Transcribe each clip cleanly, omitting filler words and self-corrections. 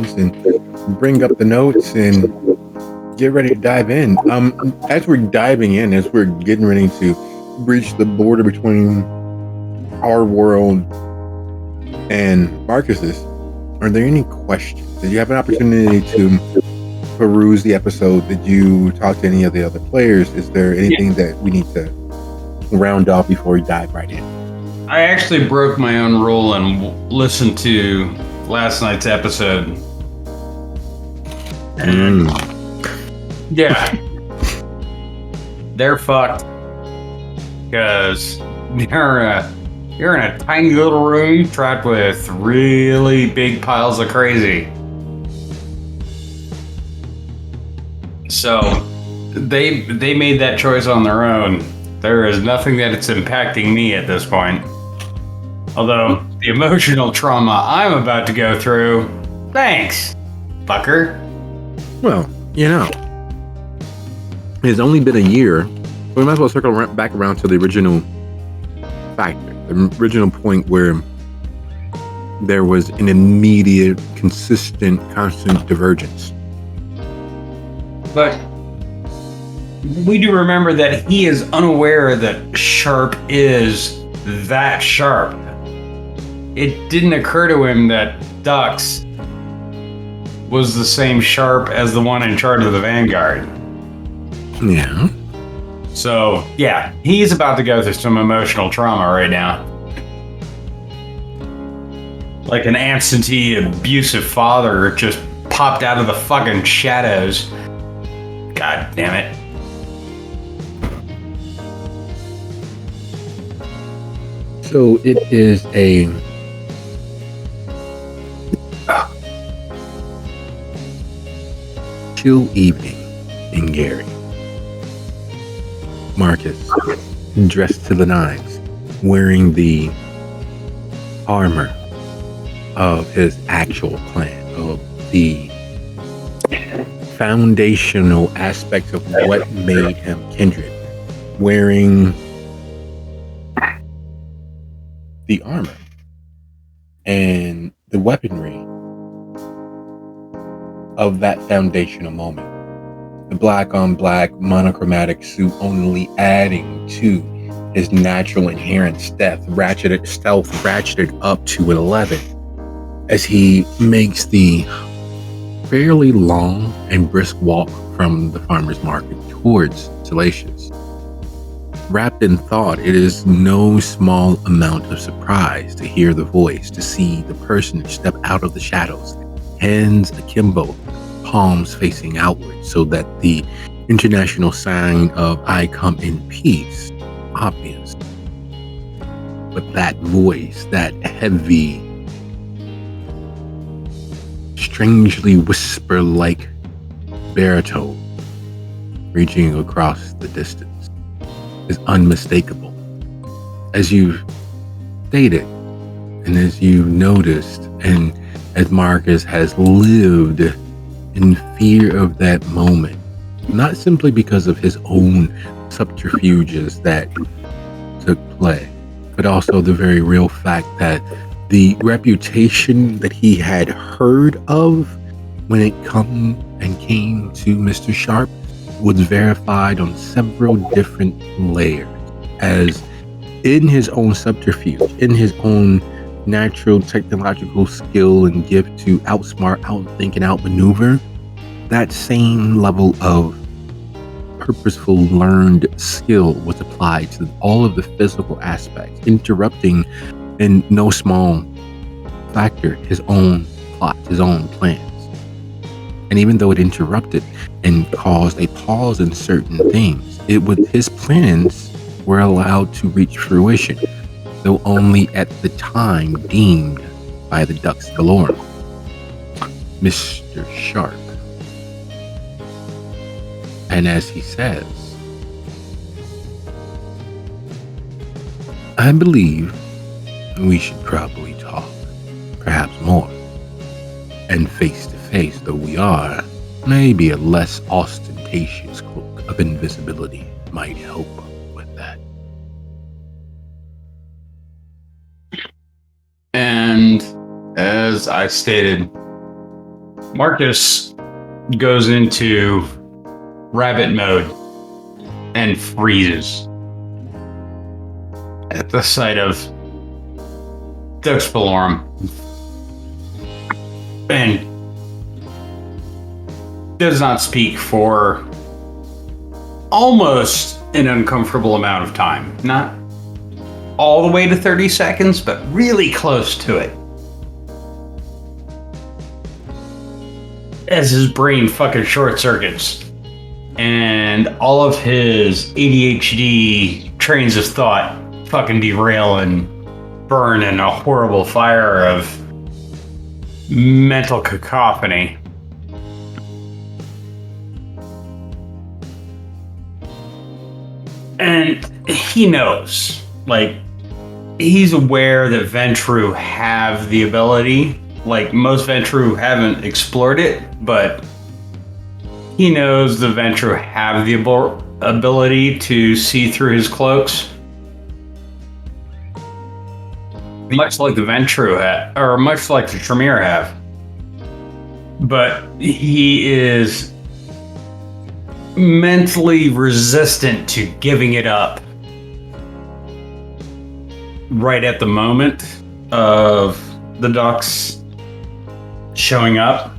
questions and bring up the notes and get ready to dive in. As we're diving in, as we're getting ready to breach the border between our world and Marcus's, are there any questions? Did you have an opportunity to peruse the episode? Did you talk to any of the other players? Is there anything that we need to round off before we dive right in? I actually broke my own rule and listened to last night's episode. And yeah, they're fucked because you're in a tiny little room trapped with really big piles of crazy. So they made that choice on their own. There is nothing that it's impacting me at this point. Although the emotional trauma I'm about to go through, thanks, fucker. Well, it's only been a year. We might as well circle back around to the original factor, the original point where there was an immediate, consistent, constant divergence. But we do remember that he is unaware that Sharp is that sharp. It didn't occur to him that Dux was the same Sharp as the one in charge of the Vanguard. Yeah. So, yeah, he's about to go through some emotional trauma right now. Like an absentee, abusive father just popped out of the fucking shadows. God damn it. So it is a chill evening in Gary. Marcus, dressed to the nines, wearing the armor of his actual clan, of the foundational aspects of what made him kindred, wearing the armor and the weaponry of that foundational moment. The black on black monochromatic suit only adding to his natural inherent stealth ratcheted up to 11 as he makes the fairly long and brisk walk from the farmer's market towards Salacious. Wrapped in thought, it is no small amount of surprise to hear the voice, to see the person step out of the shadows, hands akimbo, palms facing outward, so that the international sign of "I come in peace" obvious. But that voice, that heavy, strangely whisper-like baritone reaching across the distance, is unmistakable. As you've stated, and as you've noticed, and as Marcus has lived in fear of that moment, not simply because of his own subterfuges that took play, but also the very real fact that the reputation that he had heard of when it came to Mr. Sharp was verified on several different layers, as in his own subterfuge, in his own natural technological skill and gift to outsmart, outthink, and outmaneuver, that same level of purposeful learned skill was applied to all of the physical aspects, interrupting in no small factor his own plot, his own plans. And even though it interrupted and caused a pause in certain things, his plans were allowed to reach fruition, though only at the time deemed by the Dux Galore. Mr. Sharp. And as he says, I believe we should probably talk, perhaps more. And face to face though we are, maybe a less ostentatious cloak of invisibility might help with that. And as I stated, Marcus goes into rabbit mode and freezes at the sight of Duxpalorum and does not speak for almost an uncomfortable amount of time. Not all the way to 30 seconds, but really close to it. As his brain fucking short circuits and all of his ADHD trains of thought fucking derail and burn in a horrible fire of mental cacophony. And he knows, like, he's aware that Ventru have the ability. Like, most Ventru haven't explored it, but he knows the Ventru have the ability to see through his cloaks. Much like the Ventru have, or much like the Tremere have. But he is mentally resistant to giving it up right at the moment of the ducks showing up.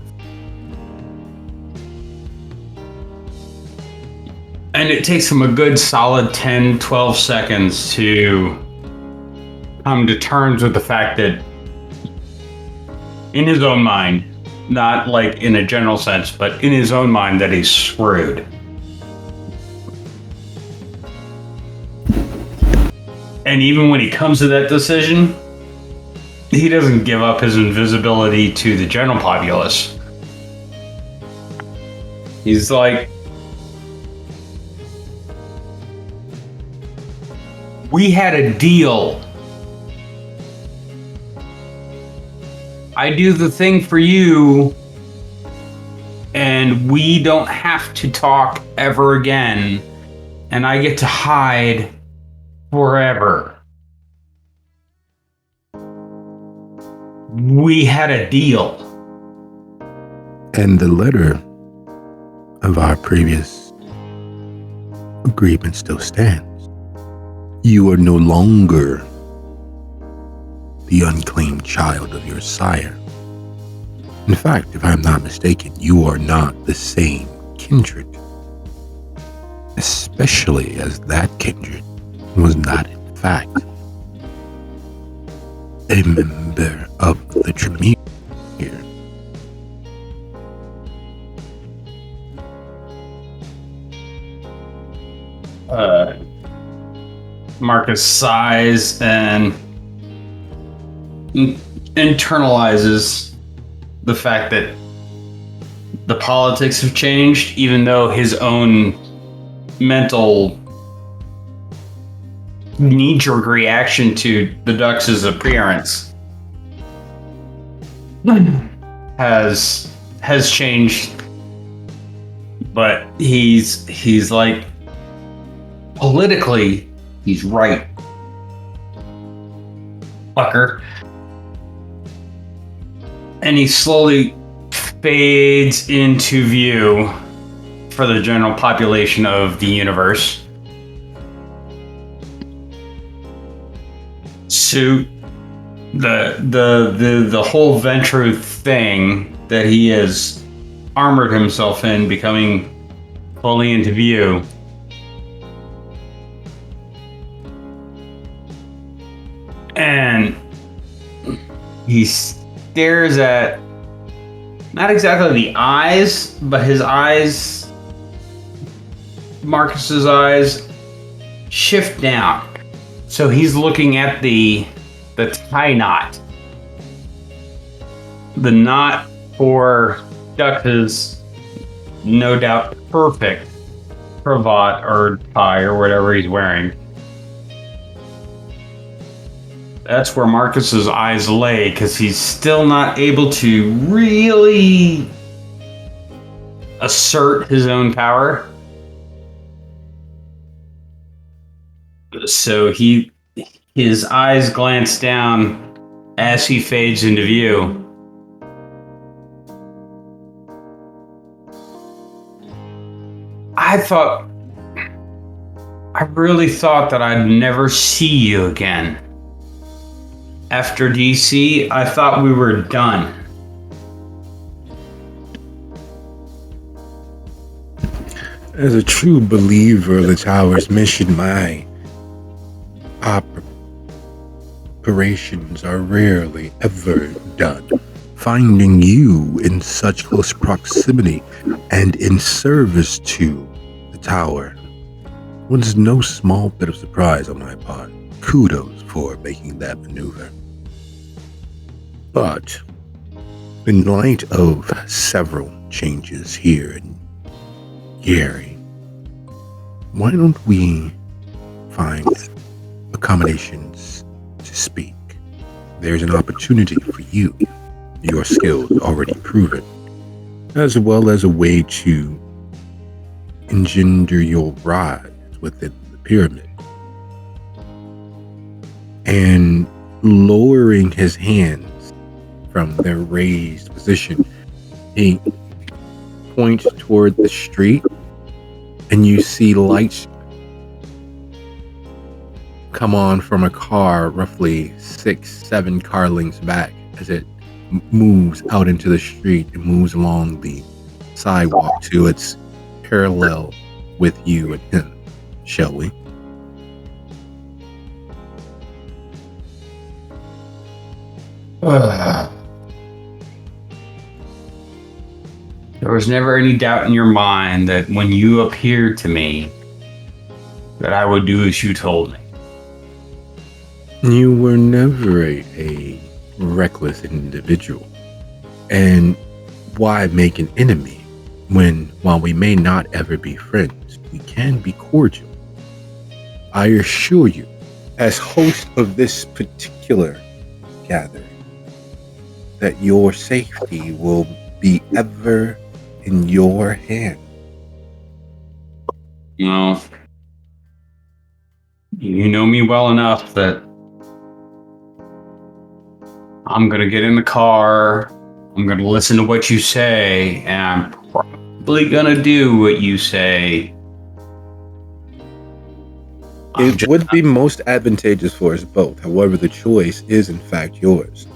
And it takes him a good solid 10, 12 seconds to come to terms with the fact that in his own mind, not like in a general sense, but in his own mind, that he's screwed. And even when he comes to that decision, he doesn't give up his invisibility to the general populace. He's like, we had a deal. I do the thing for you, and we don't have to talk ever again, and I get to hide forever. We had a deal. And the letter of our previous agreement still stands. You are no longer the unclaimed child of your sire. In fact, if I'm not mistaken, you are not the same kindred. Especially as that kindred was not, in fact, a member of the Tremere. Marcus sighs and internalizes the fact that the politics have changed, even though his own mental knee-jerk reaction to the Ducks' appearance has changed. But he's like, politically, he's right, fucker. And he slowly fades into view for the general population of the universe. Suit, the whole Ventru thing that he has armored himself in becoming fully into view. And he stares at not exactly the eyes, but his eyes, Marcus's eyes, shift down. So he's looking at the tie knot. The knot for Duck's no doubt perfect cravat or tie or whatever he's wearing. That's where Marcus's eyes lay, because he's still not able to really assert his own power. So his eyes glance down as he fades into view. I really thought that I'd never see you again. After DC, I thought we were done. As a true believer of the Tower's mission, my operations are rarely ever done. Finding you in such close proximity and in service to the Tower was no small bit of surprise on my part. Kudos for making that maneuver. But in light of several changes here in Gary, why don't we find accommodations to speak? There's an opportunity for you, your skills already proven, as well as a way to engender your rise within the pyramid. And lowering his hands from their raised position, he points toward the street, and you see lights come on from a car roughly 6-7 car lengths back as it moves out into the street and moves along the sidewalk to its parallel with you and him. Shall we? There was never any doubt in your mind that when you appeared to me, that I would do as you told me. You were never a reckless individual. And why make an enemy when, while we may not ever be friends, we can be cordial? I assure you, as host of this particular gathering, that your safety will be ever in your hand. Well, you know me well enough that I'm going to get in the car, I'm going to listen to what you say, and I'm probably going to do what you say. It would be most advantageous for us both. However, the choice is in fact yours.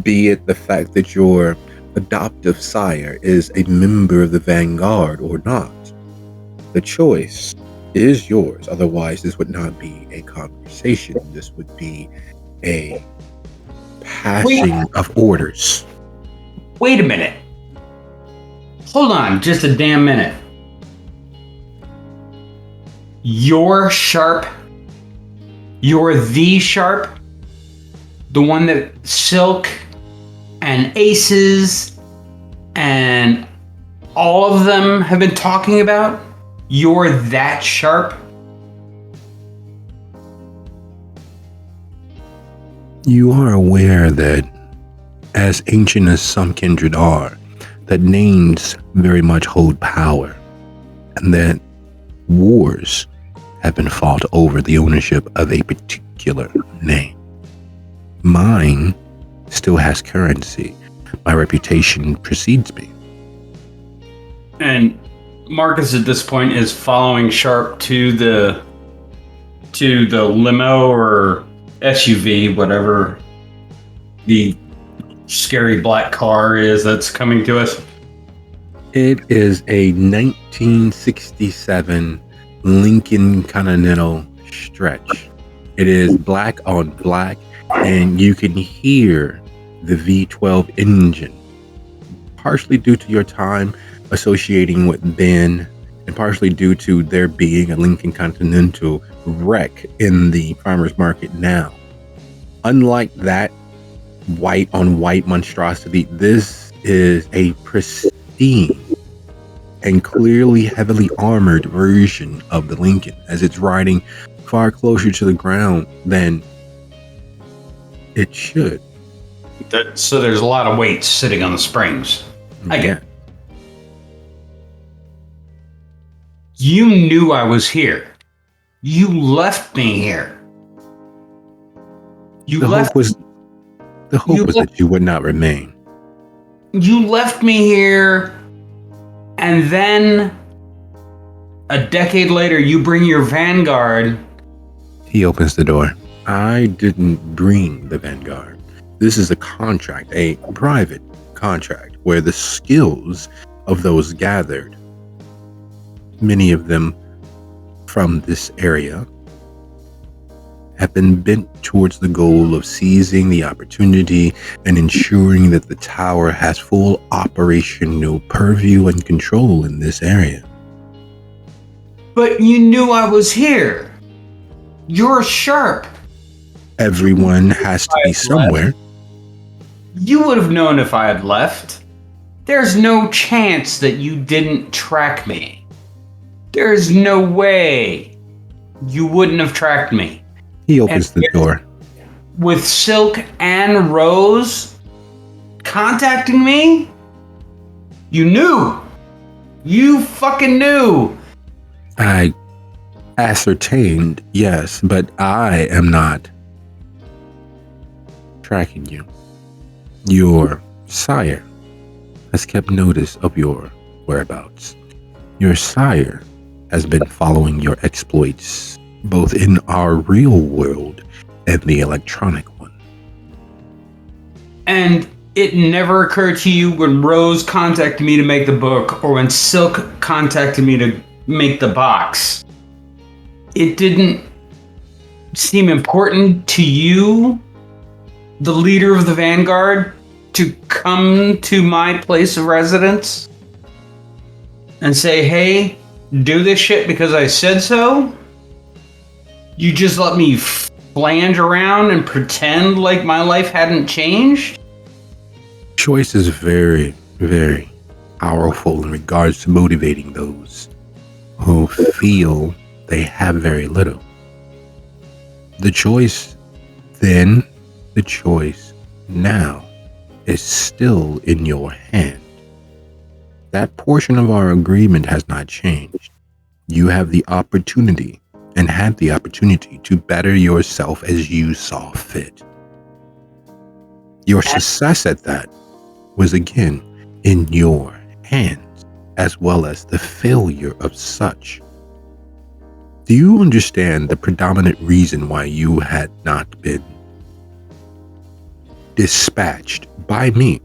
Be it the fact that your adoptive sire is a member of the Vanguard or not. The choice is yours. Otherwise, this would not be a conversation. This would be a passing of orders. Wait a minute. Hold on just a damn minute. You're Sharp? You're the Sharp? The one that Silk and Aces and all of them have been talking about? You're that Sharp? You are aware that, as ancient as some kindred are, that names very much hold power, and that wars have been fought over the ownership of a particular name. Mine still has currency. My reputation precedes me. And Marcus at this point is following Sharp to the limo or SUV, whatever the scary black car is that's coming to us. It is a 1967 Lincoln Continental stretch. It is black on black, and you can hear the V12 engine, partially due to your time associating with Ben, and partially due to there being a Lincoln Continental wreck in the farmers market now. Unlike that white on white monstrosity, this is a pristine and clearly heavily armored version of the Lincoln, as it's riding far closer to the ground than it should. So there's a lot of weight sitting on the springs. I get it. You knew I was here. You left me here. The hope was that you would not remain. You left me here, and then A decade later, you bring your vanguard. He opens the door. I didn't bring the vanguard. This is a contract, a private contract, where the skills of those gathered, many of them from this area, have been bent towards the goal of seizing the opportunity and ensuring that the tower has full operational purview and control in this area. But you knew I was here. You're sharp. Everyone has to be somewhere. You would have known if I had left. There's no chance that you didn't track me. There's no way you wouldn't have tracked me. He opens the door. With Silk and Rose contacting me? You knew. You fucking knew. I ascertained, yes, but I am not tracking you. Your sire has kept notice of your whereabouts. Your sire has been following your exploits, both in our real world and the electronic one. And it never occurred to you when Rose contacted me to make the book, or when Silk contacted me to make the box. It didn't seem important to you, the leader of the Vanguard, to come to my place of residence and say, hey, do this shit because I said so? You just let me flange around and pretend like my life hadn't changed? Choice is very, very powerful in regards to motivating those who feel they have very little. The choice then, the choice now, is still in your hand. That portion of our agreement has not changed. You have the opportunity and had the opportunity to better yourself as you saw fit. Your success at that was again in your hands, as well as the failure of such. Do you understand the predominant reason why you had not been dispatched by me?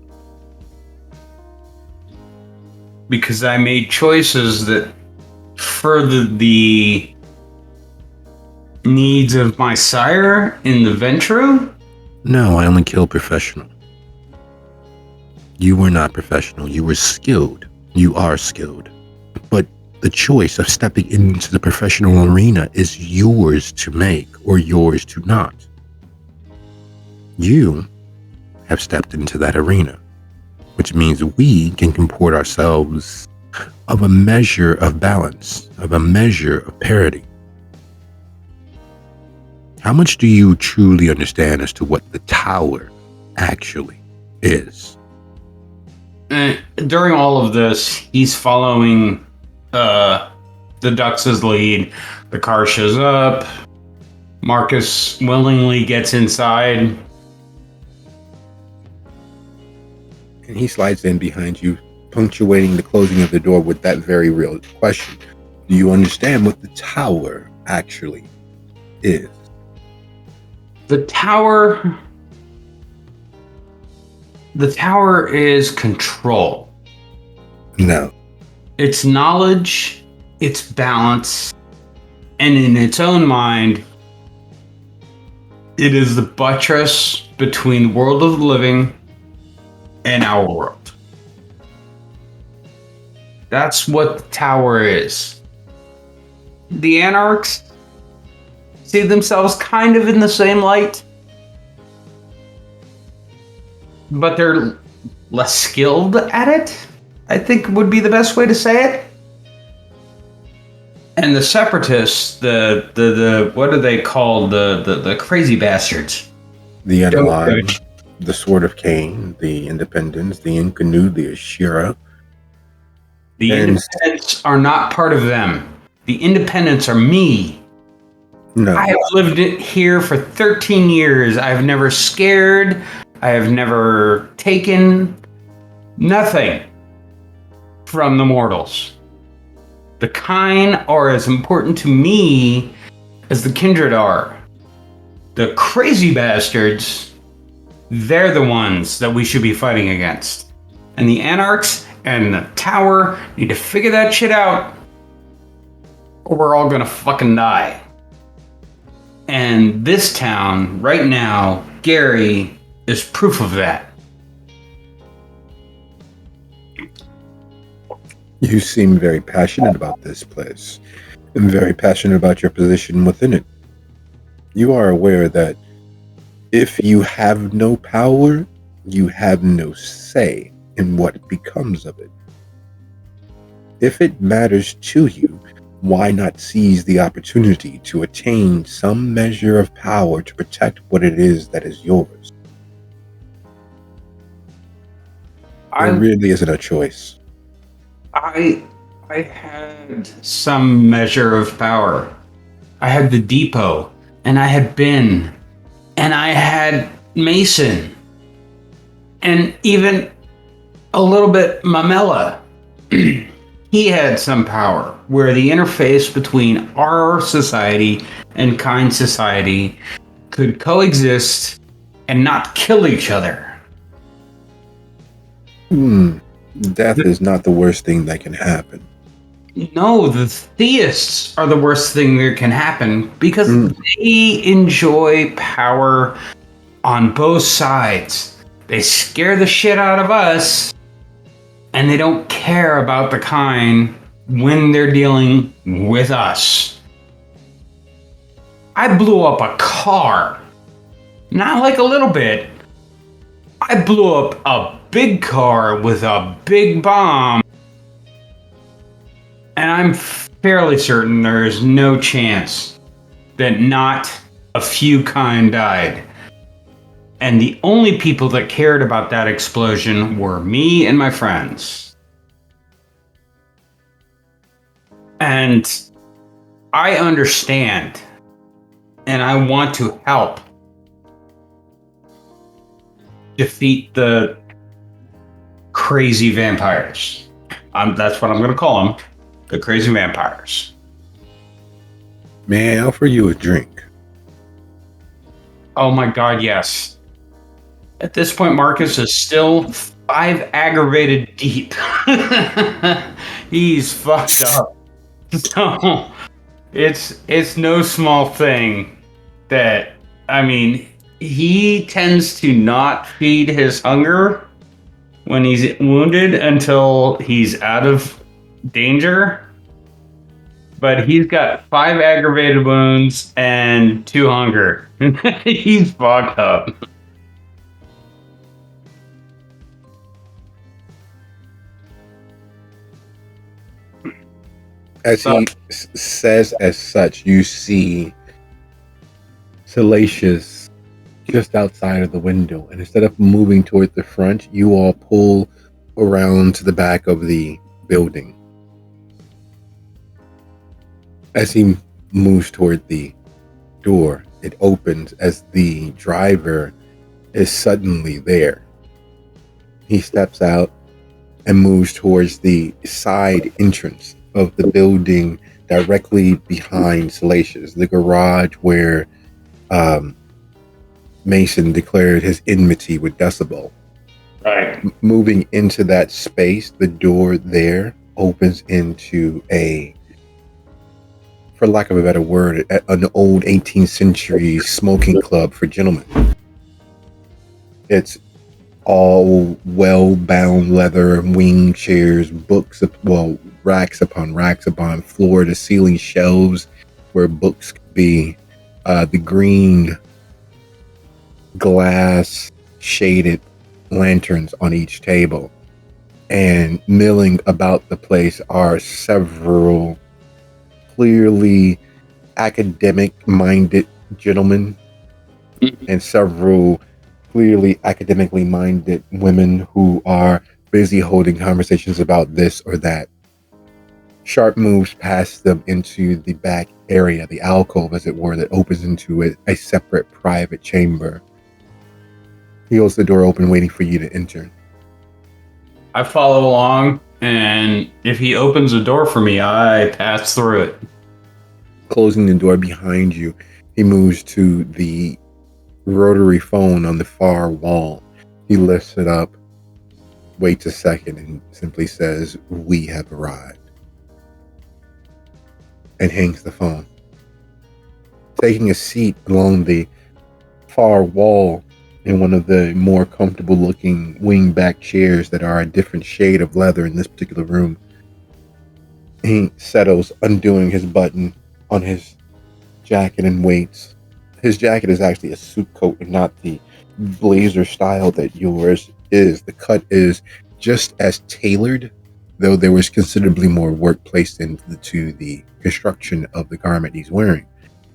Because I made choices that furthered the needs of my sire in the Ventru? No, I only kill professional. You were not professional. You were skilled. You are skilled. But the choice of stepping into the professional arena is yours to make or yours to not. You have stepped into that arena, which means we can comport ourselves of a measure of balance, of a measure of parity. How much do you truly understand as to what the tower actually is? During all of this, he's following the Ducks' lead. The car shows up. Marcus willingly gets inside. And he slides in behind you, punctuating the closing of the door with that very real question. Do you understand what the tower actually is? The tower is control. No. It's knowledge, it's balance, and in its own mind, it is the buttress between the world of the living and our world. That's what the tower is. The Anarchs see themselves kind of in the same light, but they're less skilled at it, I think would be the best way to say it. And the Separatists, the what are they called? The crazy bastards. The Unalive, the Sword of Cain, the Independents, the Inkanu, the Ashira. The Independents are not part of them. The Independents are me. No. I have lived here for 13 years. I've never scared. I have never taken nothing from the mortals. The Kine are as important to me as the Kindred are. The crazy bastards, they're the ones that we should be fighting against. And the Anarchs and the Tower need to figure that shit out, or we're all gonna fucking die. And this town, right now, Gary, is proof of that. You seem very passionate about this place, and very passionate about your position within it. You are aware that if you have no power, you have no say in what becomes of it. If it matters to you, why not seize the opportunity to attain some measure of power to protect what it is that is yours? There really isn't a choice. I had some measure of power. I had the depot, and I had Ben, and I had Mason, and even a little bit Mamela. He had some power, where the interface between our society and Kind society could coexist and not kill each other. Death is not the worst thing that can happen. No, the theists are the worst thing that can happen because they enjoy power on both sides. They scare the shit out of us, and they don't care about the Kind when they're dealing with us. I blew up a car. Not like a little bit. I blew up a big car with a big bomb. And I'm fairly certain there is no chance that not a few Kind died. And the only people that cared about that explosion were me and my friends. And I understand. And I want to help defeat the crazy vampires. That's what I'm going to call them. The crazy vampires. May I offer you a drink? Oh my god, yes. At this point, Marcus is still 5 aggravated deep. He's fucked up. So, it's no small thing that, I mean, he tends to not feed his hunger when he's wounded until he's out of danger. But he's got 5 aggravated wounds and 2 hunger. He's fucked up. As he says as such, you see Salacious just outside of the window. And instead of moving toward the front, you all pull around to the back of the building. As he moves toward the door, it opens as the driver is suddenly there. He steps out and moves towards the side entrance of the building directly behind Salacious, the garage where Mason declared his enmity with Decibel. Right. Moving into that space, the door there opens into a, for lack of a better word, an old 18th century smoking club for gentlemen. It's all well-bound leather, wing chairs, books, racks upon floor-to-ceiling shelves where books could be. The green glass shaded lanterns on each table. And milling about the place are several clearly academic-minded gentlemen and several clearly academically minded women who are busy holding conversations about this or that. Sharp moves past them into the back area, the alcove, as it were, that opens into a separate private chamber. He holds the door open, waiting for you to enter. I follow along And if he opens a door for me, I pass through it. Closing the door behind you, he moves to the rotary phone on the far wall. He lifts it up, waits a second, and simply says, "We have arrived," and hangs the phone. Taking a seat along the far wall in one of the more comfortable looking wing-back chairs that are a different shade of leather in this particular room, he settles, undoing his button on his jacket, and waits. His jacket is actually a suit coat and not the blazer style that yours is. The cut is just as tailored, though there was considerably more work placed into the construction of the garment he's wearing.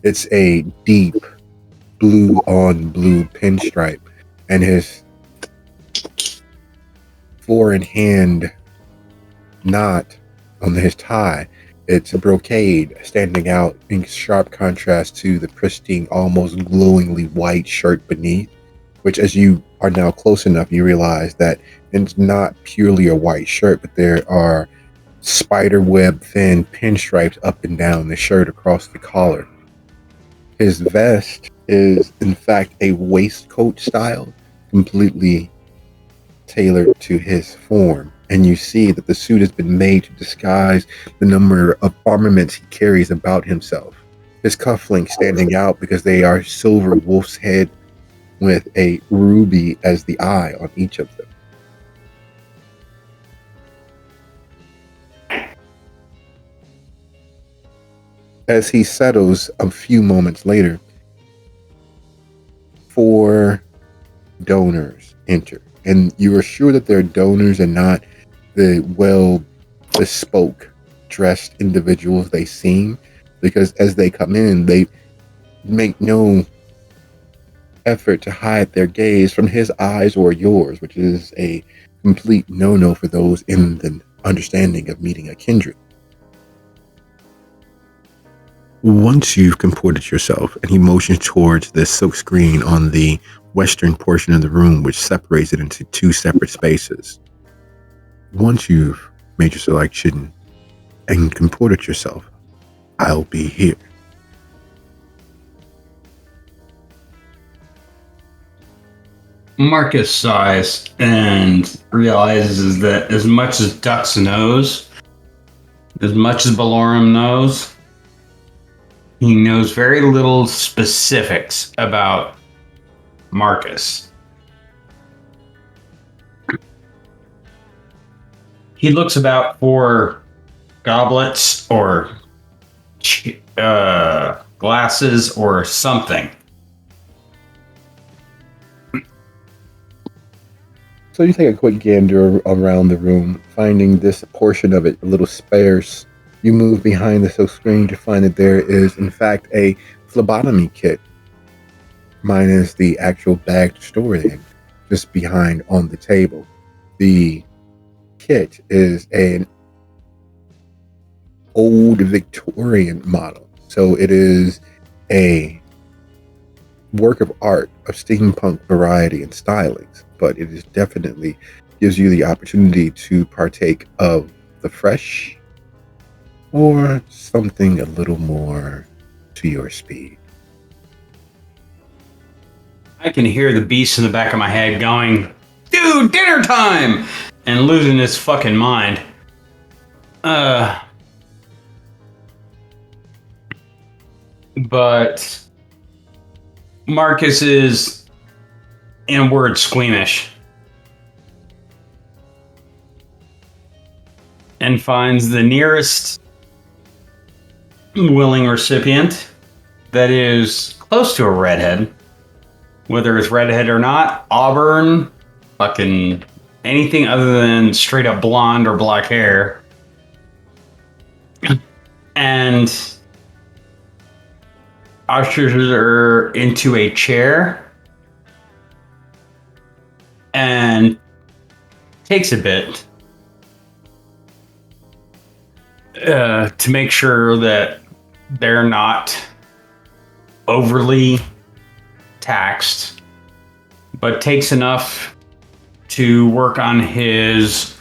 It's a deep blue on blue pinstripe, and his four-in-hand knot on his tie, it's a brocade standing out in sharp contrast to the pristine, almost glowingly white shirt beneath, which, as you are now close enough, you realize that it's not purely a white shirt, but there are spiderweb thin pinstripes up and down the shirt across the collar. His vest is, in fact, a waistcoat style, completely tailored to his form. And you see that the suit has been made to disguise the number of armaments he carries about himself. His cufflinks standing out because they are silver wolf's head with a ruby as the eye on each of them. As he settles a few moments later, 4 donors enter. And you are sure that they're donors and not the well bespoke dressed individuals they seem, because as they come in, they make no effort to hide their gaze from his eyes or yours, which is a complete no-no for those in the understanding of meeting a kindred. Once you've comported yourself, and he motions towards the silk screen on the western portion of the room, which separates it into 2 separate spaces. Once you've made your selection and comported yourself, I'll be here. Marcus sighs and realizes that as much as Dux knows, as much as Balorum knows, he knows very little specifics about Marcus. He looks about for goblets or glasses or something. So you take a quick gander around the room, finding this portion of it a little sparse. You move behind the silk screen to find that there is, in fact, a phlebotomy kit, minus the actual bag to store it in, just behind on the table. The kit is an old Victorian model, so it is a work of art of steampunk variety and stylings, but it is definitely gives you the opportunity to partake of the fresh or something a little more to your speed. I can hear the beast in the back of my head going, "Dude, dinner time!" and losing his fucking mind. But Marcus is, in a word, squeamish. And finds the nearest willing recipient that is close to a redhead. Whether it's redhead or not, auburn, fucking anything other than straight up blonde or black hair. And ushers her into a chair and takes a bit to make sure that they're not overly taxed, but takes enough to work on his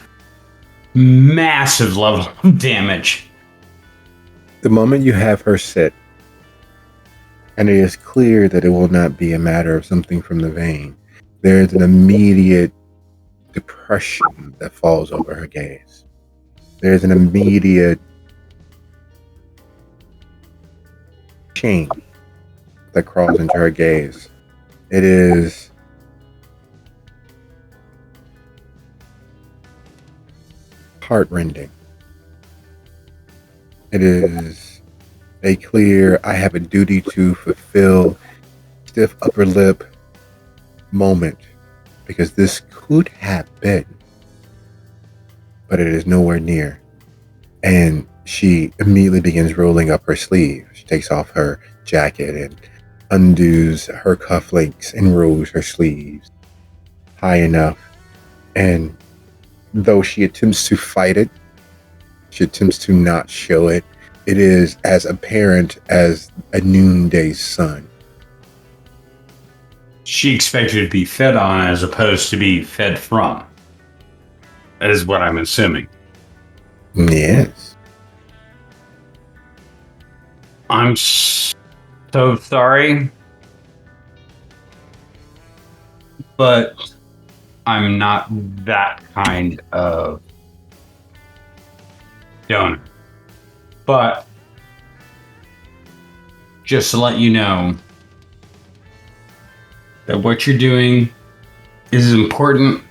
massive level of damage. The moment you have her sit, and it is clear that it will not be a matter of something from the vein, there is an immediate depression that falls over her gaze. There's an immediate change that crawls into her gaze. It is heartrending. It is a clear, I have a duty to fulfill, stiff upper lip moment, because this could have been, but it is nowhere near. And she immediately begins rolling up her sleeve. She takes off her jacket and undoes her cufflinks and rolls her sleeves high enough. And though she attempts to fight it, she attempts to not show it, it is as apparent as a noonday sun. She expected to be fed on as opposed to be fed from, is what I'm assuming. Yes. I'm so sorry, but I'm not that kind of donor. But just to let you know that what you're doing is important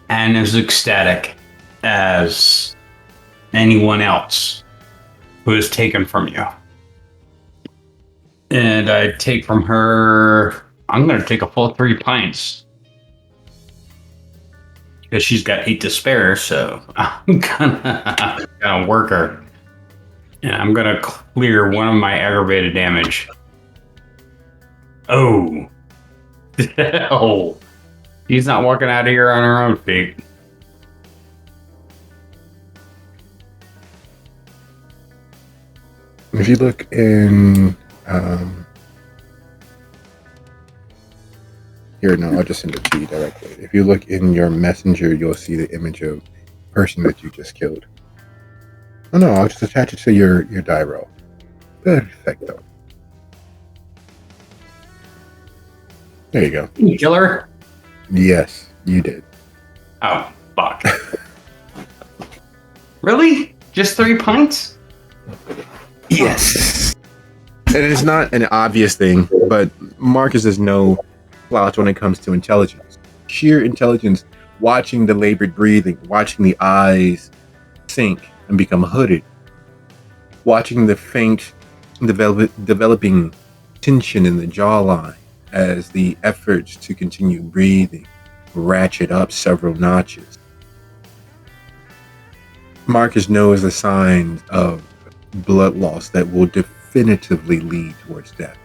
and as ecstatic as anyone else who is taken from you. And I take from her, I'm going to take a full 3 pints. Because she's got 8 to spare, so I'm gonna work her. And I'm gonna clear one of my aggravated damage. Oh. Oh. She's not walking out of here on her own feet. If you look in here, no, I'll just send it to you directly. If you look in your messenger, you'll see the image of the person that you just killed. Oh no, I'll just attach it to your die roll. Perfecto. There you go. You kill her? Yes, you did. Oh, fuck. Really? Just 3 pints? Yes. And it's not an obvious thing, but Marcus has no slouch when it comes to intelligence. Sheer intelligence, watching the labored breathing, watching the eyes sink and become hooded, watching the faint developing tension in the jawline as the efforts to continue breathing ratchet up several notches. Marcus knows the signs of blood loss that will definitively lead towards death.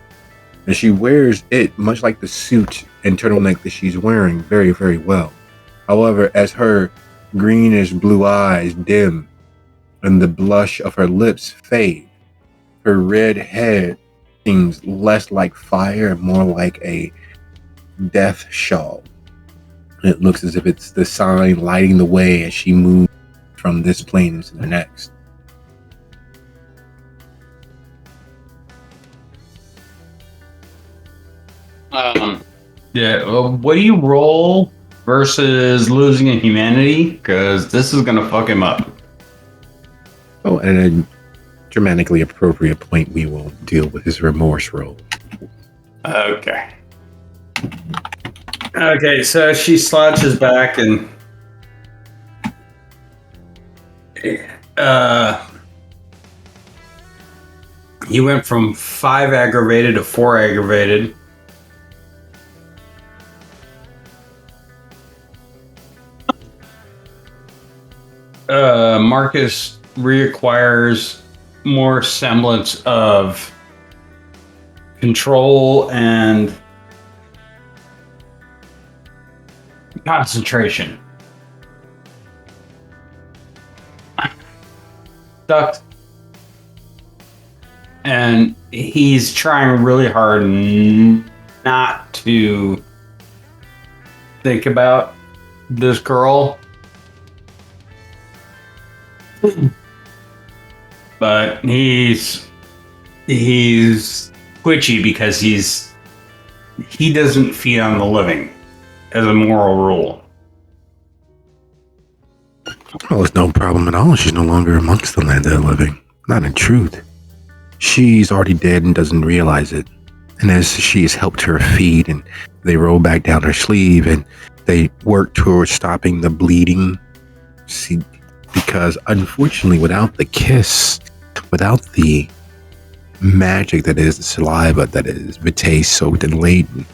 And she wears it, much like the suit and turtleneck that she's wearing, very, very well. However, as her greenish blue eyes dim and the blush of her lips fade, her red head seems less like fire and more like a death shawl. It looks as if it's the sign lighting the way as she moves from this plane into the next. Yeah, what do you roll versus losing a humanity? Because this is going to fuck him up. Oh, and at a dramatically appropriate point, we will deal with his remorse roll. Okay. Okay, so she slouches back and he went from 5 aggravated to 4 aggravated. Marcus reacquires more semblance of control and concentration. Ducked. And he's trying really hard not to think about this girl. But he's twitchy because he doesn't feed on the living as a moral rule. Well, it's no problem at all. She's no longer amongst the land of the living. Not in truth. She's already dead and doesn't realize it. And as she has helped her feed, and they roll back down her sleeve, and they work towards stopping the bleeding. See, because unfortunately, without the kiss, without the magic that is the saliva that is vitae soaked and laden,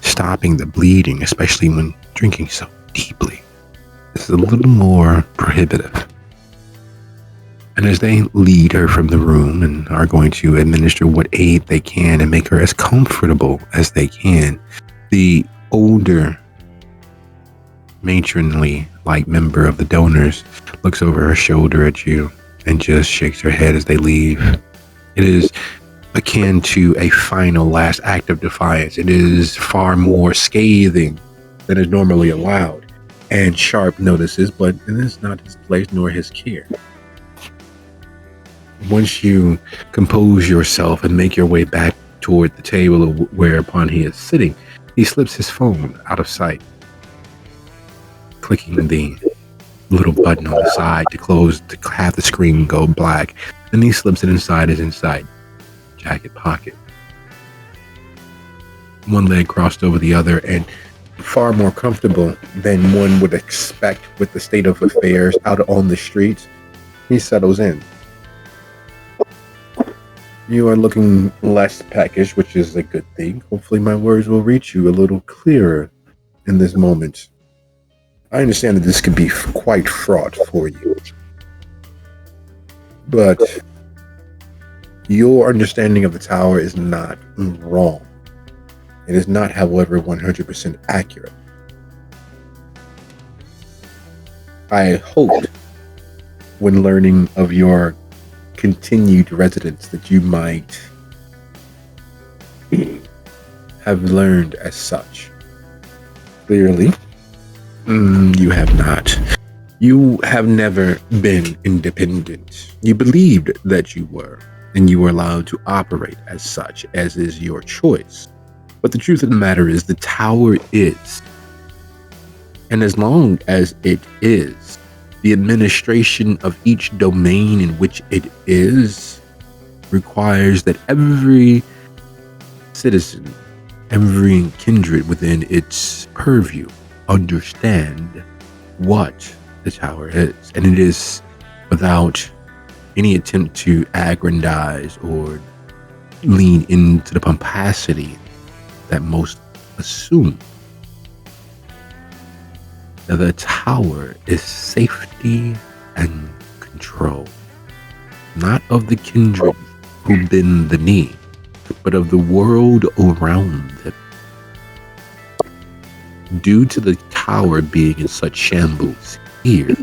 stopping the bleeding, especially when drinking so deeply, is a little more prohibitive. And as they lead her from the room and are going to administer what aid they can and make her as comfortable as they can, the older matronly like member of the donors looks over her shoulder at you and just shakes her head as they leave. It is akin to a final last act of defiance. It is far more scathing than is normally allowed. And Sharp notices, but it is not his place nor his care. Once you compose yourself and make your way back toward the table whereupon he is sitting, he slips his phone out of sight, clicking the little button on the side to have the screen go black. Then he slips it inside his jacket pocket. One leg crossed over the other, and far more comfortable than one would expect with the state of affairs out on the streets, he settles in. You are looking less peckish, which is a good thing. Hopefully my words will reach you a little clearer in this moment. I understand that this could be quite fraught for you. But your understanding of the tower is not wrong. It is not, however, 100% accurate. I hoped, when learning of your continued residence, that you might have learned as such. Clearly, you have not. You have never been independent. You believed that you were, and you were allowed to operate as such, as is your choice. But the truth of the matter is, the tower is. And as long as it is, the administration of each domain in which it is requires that every citizen, every kindred within its purview understand what the tower is. And it is without any attempt to aggrandize or lean into the pomposity that most assume. That the tower is safety and control, not of the kindred who bend the knee, but of the world around them. Due to the tower being in such shambles here,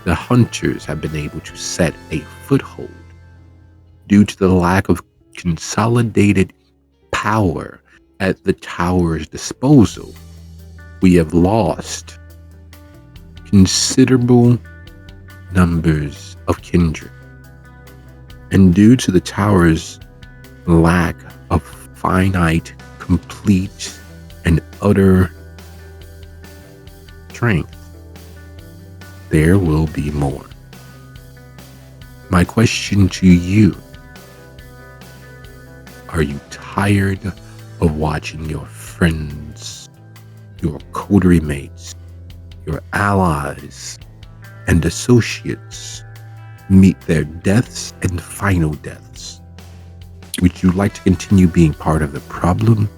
the hunters have been able to set a foothold. Due to the lack of consolidated power at the tower's disposal, we have lost considerable numbers of kindred. And due to the tower's lack of finite, complete, and utter strength, there will be more. My question to you: are you tired of watching your friends, your coterie mates, your allies, and associates meet their deaths and final deaths? Would you like to continue being part of the problem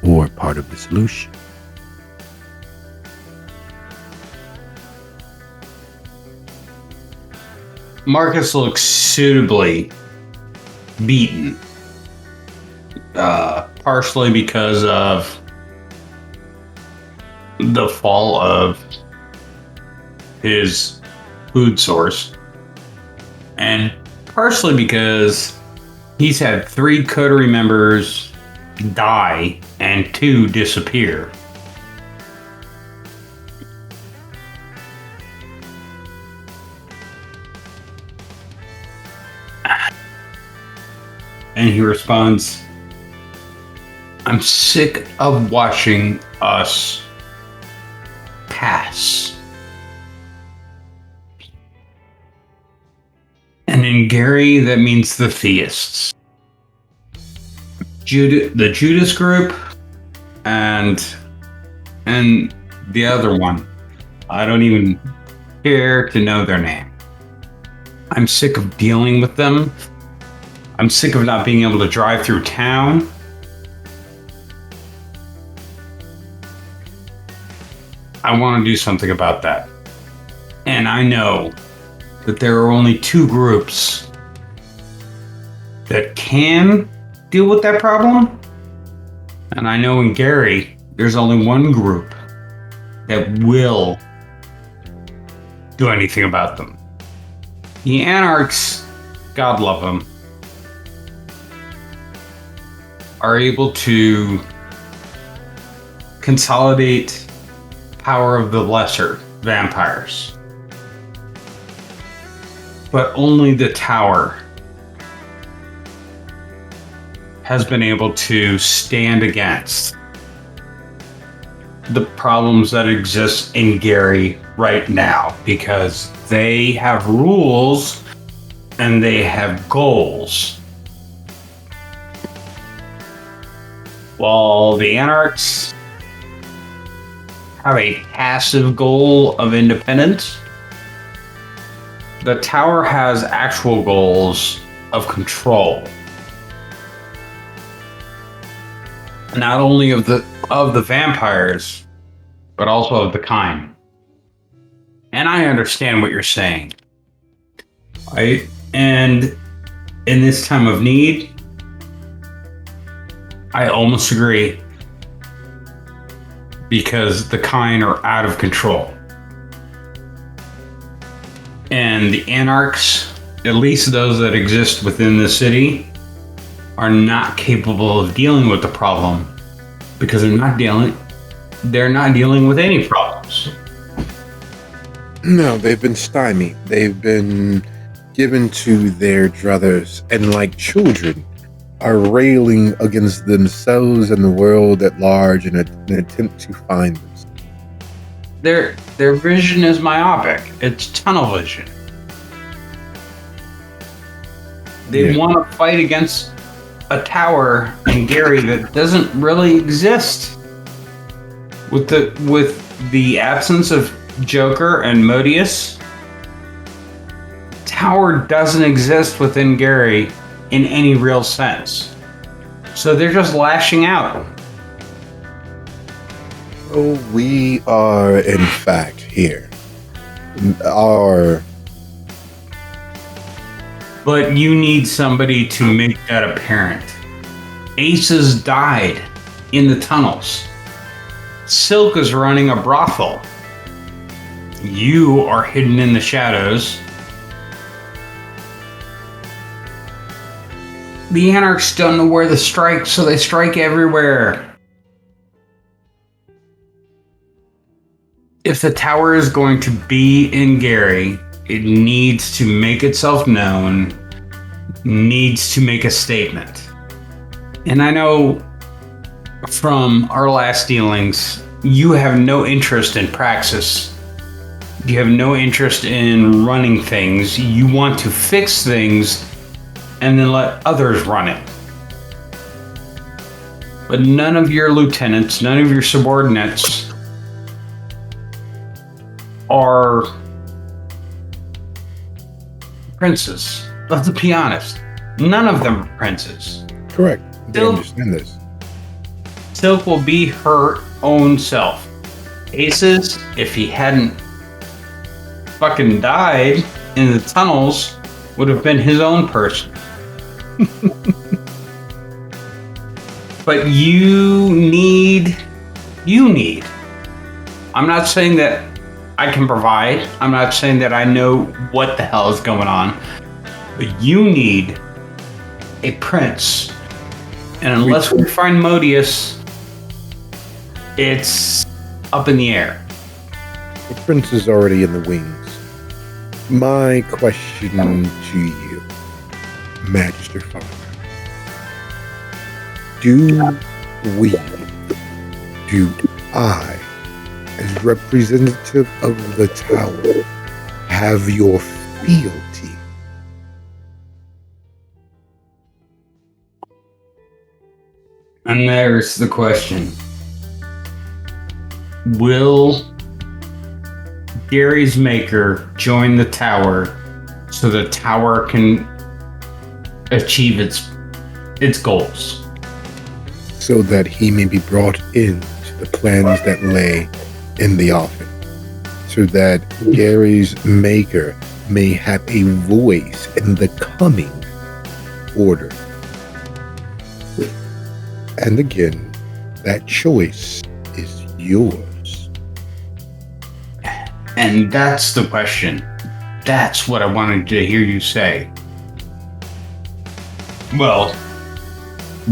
or part of the solution? Marcus looks suitably beaten, partially because of the fall of his food source, and partially because he's had 3 coterie members die and 2 disappear. And he responds, I'm sick of watching us pass. And in Gary, that means the theists. The Judas group and the other one. I don't even care to know their name. I'm sick of dealing with them. I'm sick of not being able to drive through town. I want to do something about that. And I know that there are only two groups that can deal with that problem. And I know in Gary, there's only one group that will do anything about them. The Anarchs, God love them, are able to consolidate power of the lesser vampires. But only the tower has been able to stand against the problems that exist in Gary right now, because they have rules and they have goals. While the Anarchs have a passive goal of independence, the tower has actual goals of control. Not only of the vampires, but also of the kind. And I understand what you're saying. Right? And in this time of need, I almost agree. Because the kind are out of control. And the Anarchs, at least those that exist within the city, are not capable of dealing with the problem because they're not dealing with any problems. No, they've been stymied. They've been given to their druthers, and like children, are railing against themselves and the world at large in an attempt to find them. Their vision is myopic. It's tunnel vision. They want to fight against a tower in Gary that doesn't really exist. With the absence of Joker and Modius, tower doesn't exist within Gary in any real sense. So they're just lashing out. Oh, we are in fact here. But you need somebody to make that apparent. Aces died in the tunnels. Silk is running a brothel. You are hidden in the shadows. The Anarchs don't know where to strike, so they strike everywhere. If the tower is going to be in Gary, it needs to make itself known, needs to make a statement. And I know from our last dealings, you have no interest in praxis. You have no interest in running things. You want to fix things and then let others run it. But none of your lieutenants, none of your subordinates are princes. Let's be honest. None of them are princes. Correct. They understand this. Silk will be her own self. Aces, if he hadn't fucking died in the tunnels, would have been his own person. But you need. I'm not saying that I can provide. I'm not saying that I know what the hell is going on. But you need a prince. And unless we find Modius, it's up in the air. The prince is already in the wings. My question to you, Magister Father. do we, do I, as representative of the tower, have your fealty? And there's the question. Will Gary's maker join the tower so the tower can achieve its goals? So that he may be brought into the plans that lay in the offing. So that Gary's maker may have a voice in the coming order. And again, that choice is yours. And that's the question. That's what I wanted to hear you say. Well,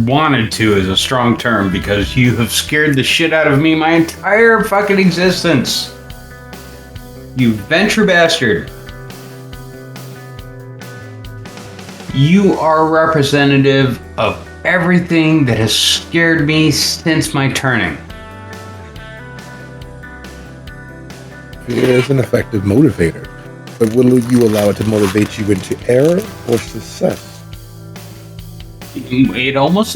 wanted to is a strong term because you have scared the shit out of me my entire fucking existence. You venture bastard. You are a representative of everything that has scared me since my turning. Fear is an effective motivator, but will you allow it to motivate you into error or success? It almost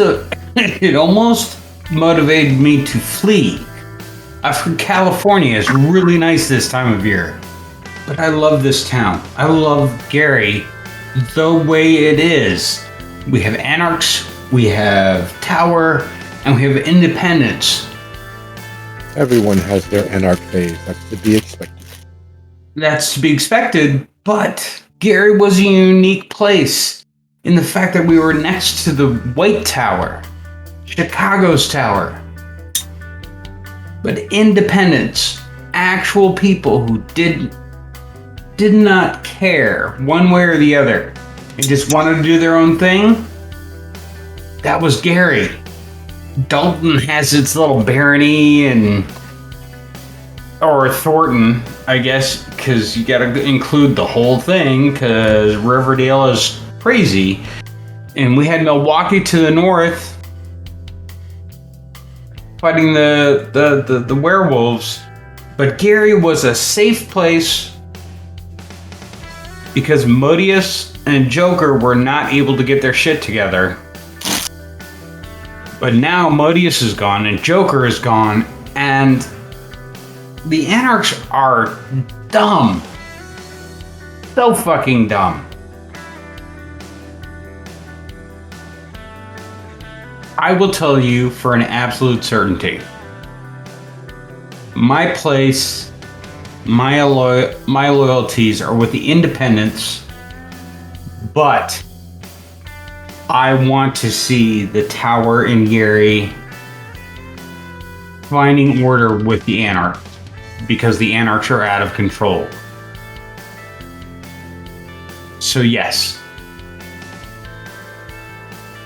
motivated me to flee. I've heard California is really nice this time of year, but I love this town. I love Gary the way it is. We have anarchs, we have tower, and we have independence. Everyone has their anarch phase. That's to be expected. That's to be expected, but Gary was a unique place in the fact that we were next to the White Tower, Chicago's tower. But independence, actual people who did not care one way or the other and just wanted to do their own thing, that was Gary. Dalton has its little barony or Thornton, I guess, because you gotta include the whole thing because Riverdale is crazy. And we had Milwaukee to the north fighting the werewolves. But Gary was a safe place because Modius and Joker were not able to get their shit together. But now Modius is gone and Joker is gone, and the Anarchs are dumb. So fucking dumb. I will tell you for an absolute certainty. My place, my loyalties are with the independents, but I want to see the tower in Gary finding order with the Anarchs, because the Anarchs are out of control. So yes,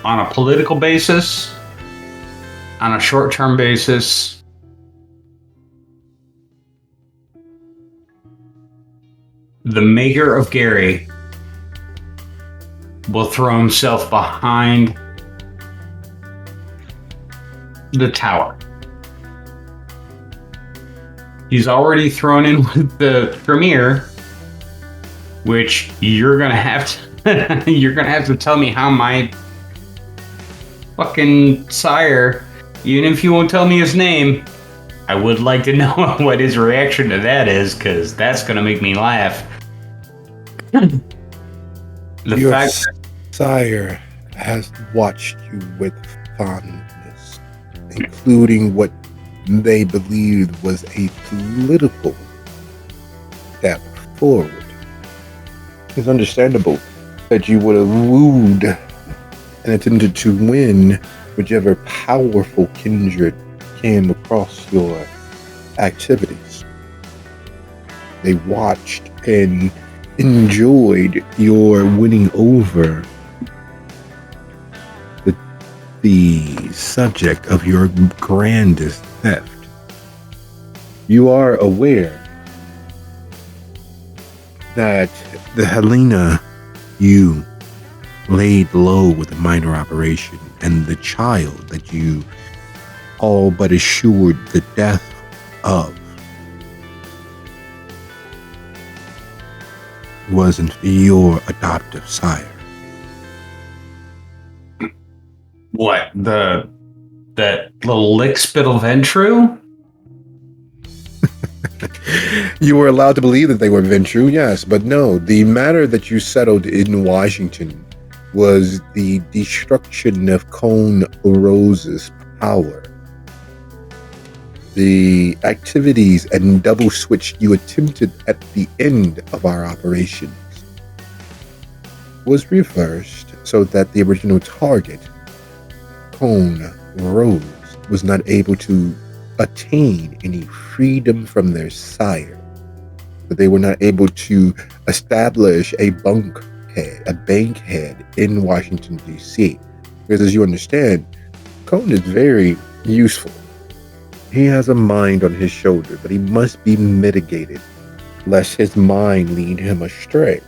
on a political basis, on a short-term basis, the maker of Gary will throw himself behind the tower. He's already thrown in with the Premier, which you're gonna have to tell me how my fucking sire, even if you won't tell me his name, I would like to know what his reaction to that is, because that's gonna make me laugh. Your sire has watched you with fondness, including what they believed was a political step forward. It's understandable that you would have wooed and attempted to win whichever powerful kindred came across your activities. They watched and enjoyed your winning over the subject of your grandest theft. You are aware that the Helena you laid low with a minor operation and the child that you all but assured the death of wasn't your adoptive sire. What, that little lickspittle Ventru? You were allowed to believe that they were Ventru, yes, but no. The matter that you settled in Washington was the destruction of Cone Rose's power. The activities and double switch you attempted at the end of our operations was reversed so that the original target, Cone Rose, was not able to attain any freedom from their sire. But they were not able to establish a bankhead in Washington, D.C. Because as you understand, Cone is very useful. He has a mind on his shoulder, but he must be mitigated, lest his mind lead him astray.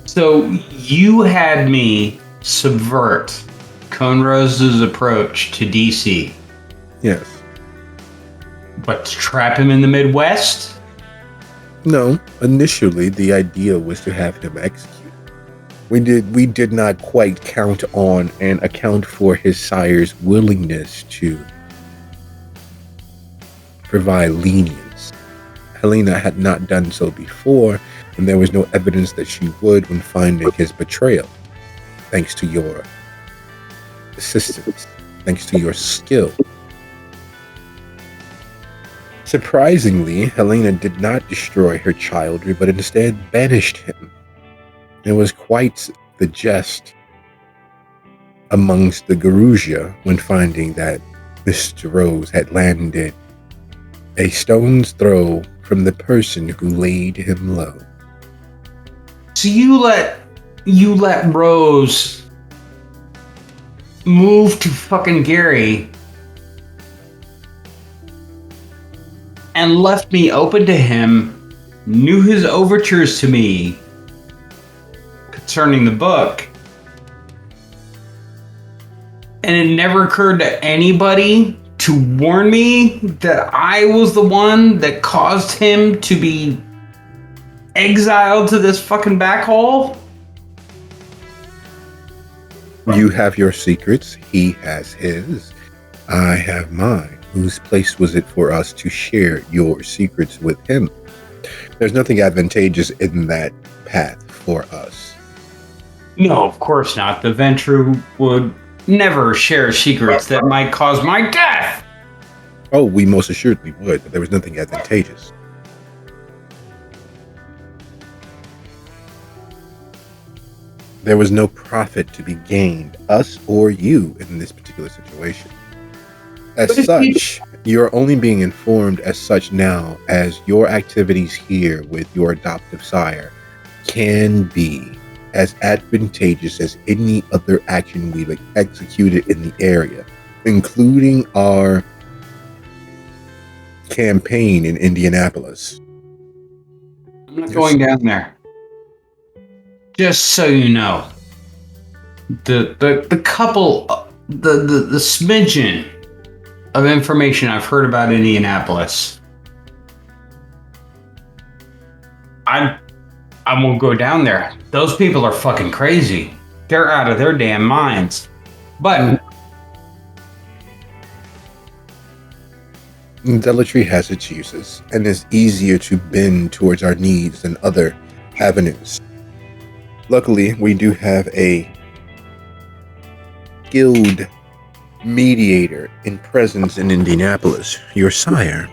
So you had me subvert Cone Rose's approach to DC, Yes. but to trap him in the Midwest? No, initially the idea was to have him executed. We did not quite count on and account for his sire's willingness to provide lenience. Helena had not done so before, and there was no evidence that she would when finding his betrayal. Thanks to your assistance, thanks to your skill. Surprisingly, Helena did not destroy her child, but instead banished him. It was quite the jest amongst the Garuja when finding that Mr. Rose had landed a stone's throw from the person who laid him low. So you let Rose move to fucking Gary and left me open to him, knew his overtures to me concerning the book, and it never occurred to anybody to warn me that I was the one that caused him to be exiled to this fucking back hole? You have your secrets, he has his, I have mine. Whose place was it for us to share your secrets with him? There's nothing advantageous in that path for us. No, of course not. The Ventru would never share secrets that might cause my death. Oh, we most assuredly would, but there was nothing advantageous. There was no profit to be gained, us or you, in this particular situation. As such, you're only being informed as such now as your activities here with your adoptive sire can be as advantageous as any other action we've executed in the area, including our campaign in Indianapolis. I'm not going down there. Just so you know, the couple, the smidgen of information I've heard about Indianapolis, I won't go down there. Those people are fucking crazy. They're out of their damn minds. But Zealotry has its uses and is easier to bend towards our needs than other avenues. Luckily, we do have a guild mediator in presence in Indianapolis. Your sire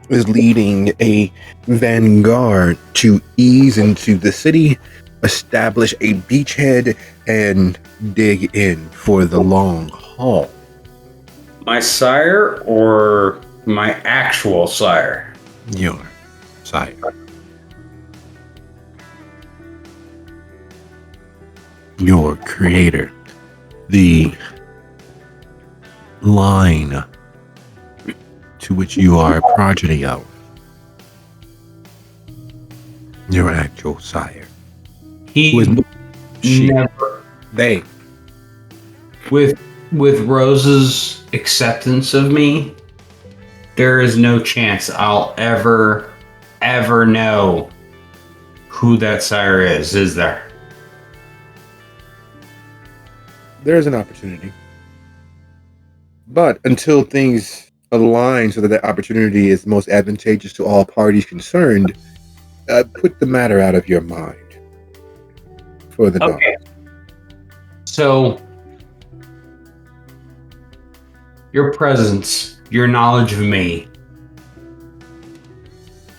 is leading a vanguard to ease into the city, establish a beachhead, and dig in for the long haul. my sire or my actual sire? Your sire. Your creator. The line to which you are a progeny of. Your actual sire. He Was she? never. They. With Rose's acceptance of me, there is no chance I'll ever know who that sire is there? There's an opportunity. But until things align so that the opportunity is most advantageous to all parties concerned, put the matter out of your mind for the Okay. moment. So, your presence, your knowledge of me,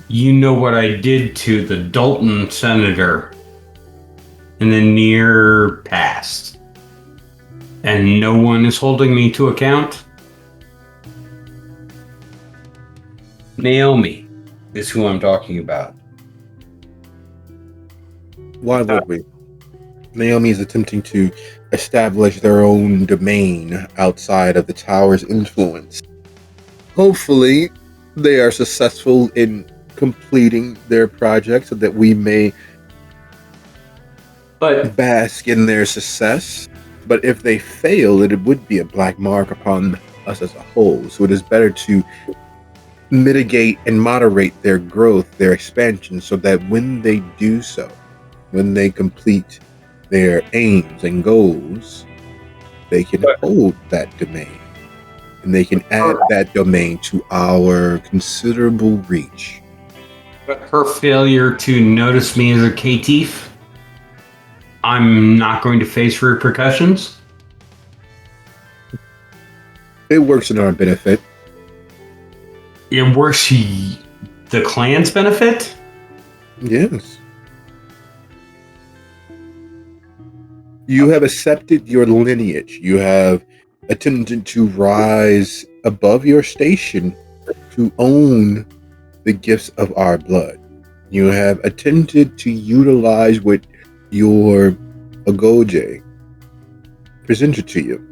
you know what I did to the Dalton senator in the near past. And no one is holding me to account? Naomi is who I'm talking about. Why would we? Naomi is attempting to establish their own domain outside of the tower's influence. Hopefully, they are successful in completing their project so that we may bask in their success. But if they fail, it would be a black mark upon us as a whole. So it is better to mitigate and moderate their growth, their expansion, so that when they do so, when they complete their aims and goals, they can hold that domain. And they can add that domain to our considerable reach. But her failure to notice me as a caitiff, I'm not going to face repercussions? It works in our benefit. It works the clan's benefit? Yes. You have accepted your lineage. You have attempted to rise above your station to own the gifts of our blood. You have attempted to utilize what your Agoge presented to you.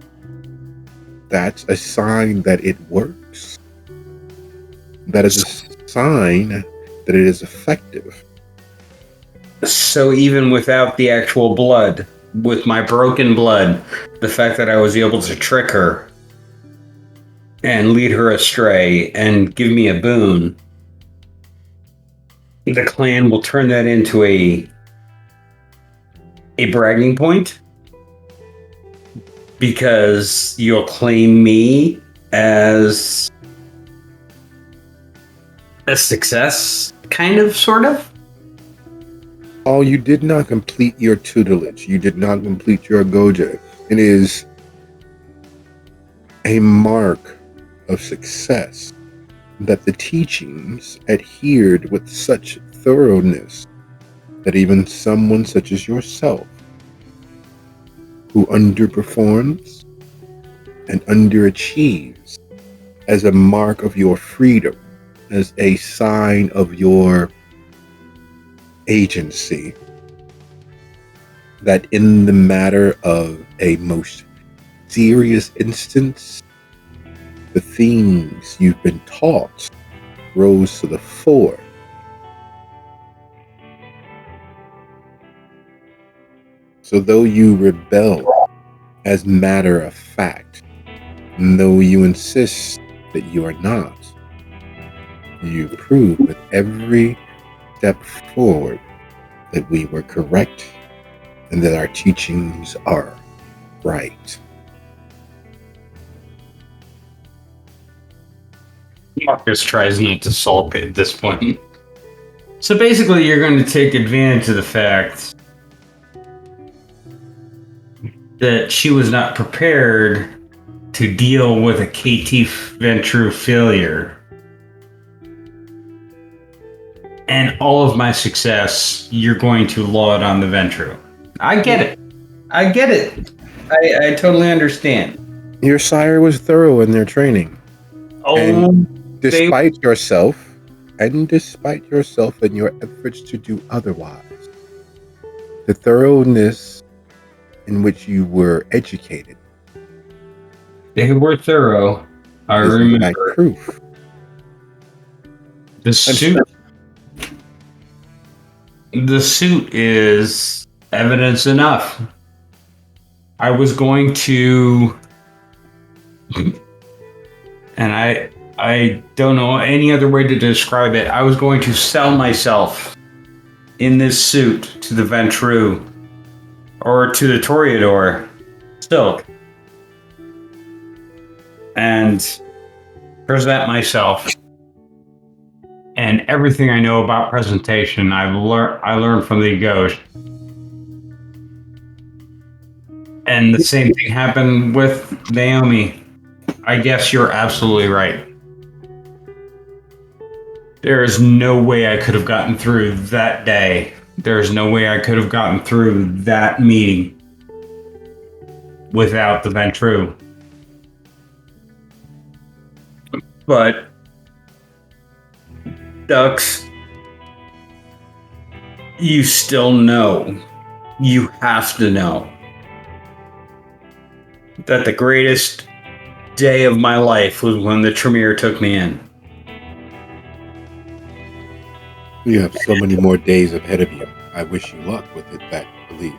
That's a sign that it works. That is a sign that it is effective. So even without the actual blood, with my broken blood, the fact that I was able to trick her and lead her astray and give me a boon, the clan will turn that into a bragging point because you'll claim me as a success, kind of, sort of. Oh, you did not complete your tutelage. You did not complete your Goja. It is a mark of success that the teachings adhered with such thoroughness that even someone such as yourself, who underperforms and underachieves, as a mark of your freedom, as a sign of your agency, that in the matter of a most serious instance, the things you've been taught rose to the fore. So though you rebel as matter of fact, and though you insist that you are not, you prove with every step forward that we were correct and that our teachings are right. Marcus tries not to sulk at this point. So basically, you're going to take advantage of the fact that she was not prepared to deal with a caitiff Ventru failure. And all of my success, you're going to laud on the Ventru. I get it. I get it. I totally understand. Your sire was thorough in their training. Oh, and despite yourself and your efforts to do otherwise, the thoroughness in which you were educated, they were thorough. I remember. Proof. The suit is evidence enough. I was going to, and I don't know any other way to describe it. I was going to sell myself in this suit to the Ventru or to the Toreador still, and present myself. And everything I know about presentation, I learned from the ghost. And the same thing happened with Naomi. I guess you're absolutely right. There is no way I could have gotten through that day. There is no way I could have gotten through that meeting without the Ventru. But Dux, you still know. You have to know that the greatest day of my life was when the Tremere took me in. You have so many more days ahead of you. I wish you luck with it, that belief.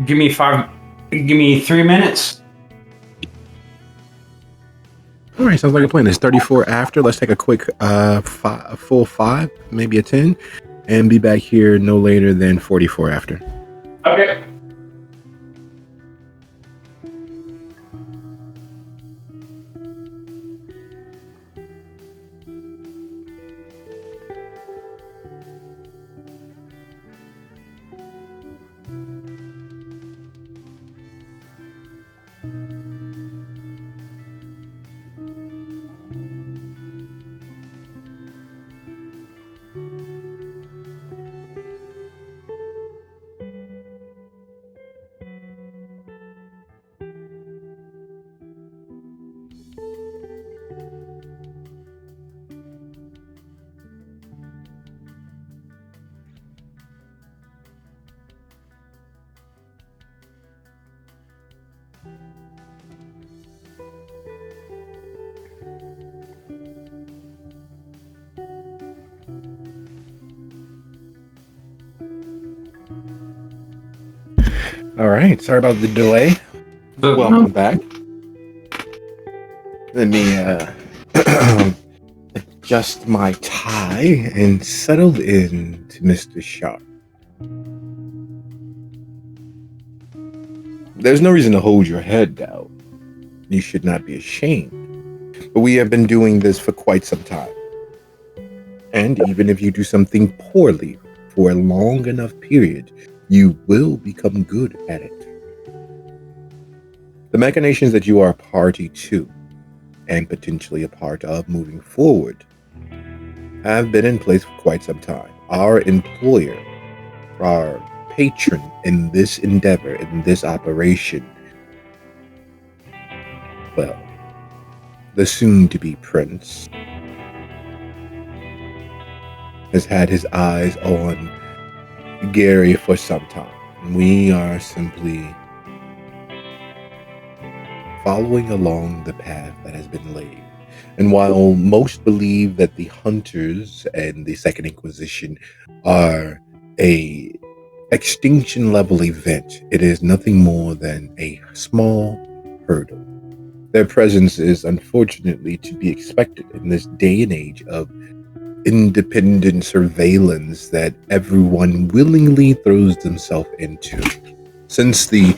Give me 3 minutes. All right, sounds like a plan. It's 34 after. Let's take a quick full 5, maybe a 10, and be back here no later than 44 after. Okay. All right, sorry about the delay. Welcome back. Let me adjust my tie and settle in to Mr. Sharp. There's no reason to hold your head down. You should not be ashamed. But we have been doing this for quite some time. And even if you do something poorly for a long enough period, you will become good at it. The machinations that you are a party to, and potentially a part of moving forward, have been in place for quite some time. Our employer, our patron in this endeavor, in this operation, well, the soon-to-be prince, has had his eyes on Gary for some time. We are simply following along the path that has been laid. And while most believe that the Hunters and the Second Inquisition are a extinction level event, it is nothing more than a small hurdle. Their presence is unfortunately to be expected in this day and age of independent surveillance that everyone willingly throws themselves into. Since the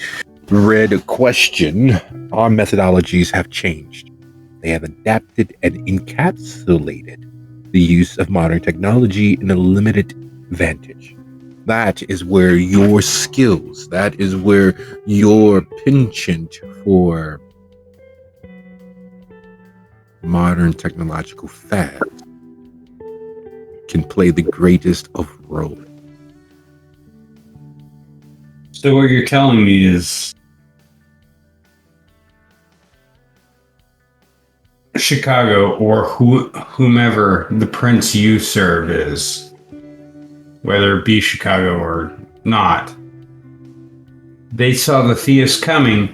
Red Question, our methodologies have changed. They have adapted and encapsulated the use of modern technology in a limited vantage. That is where your skills, that is where your penchant for modern technological fads can play the greatest of roles. So what you're telling me is Chicago, or whomever the prince you serve is, whether it be Chicago or not, they saw the Theus coming,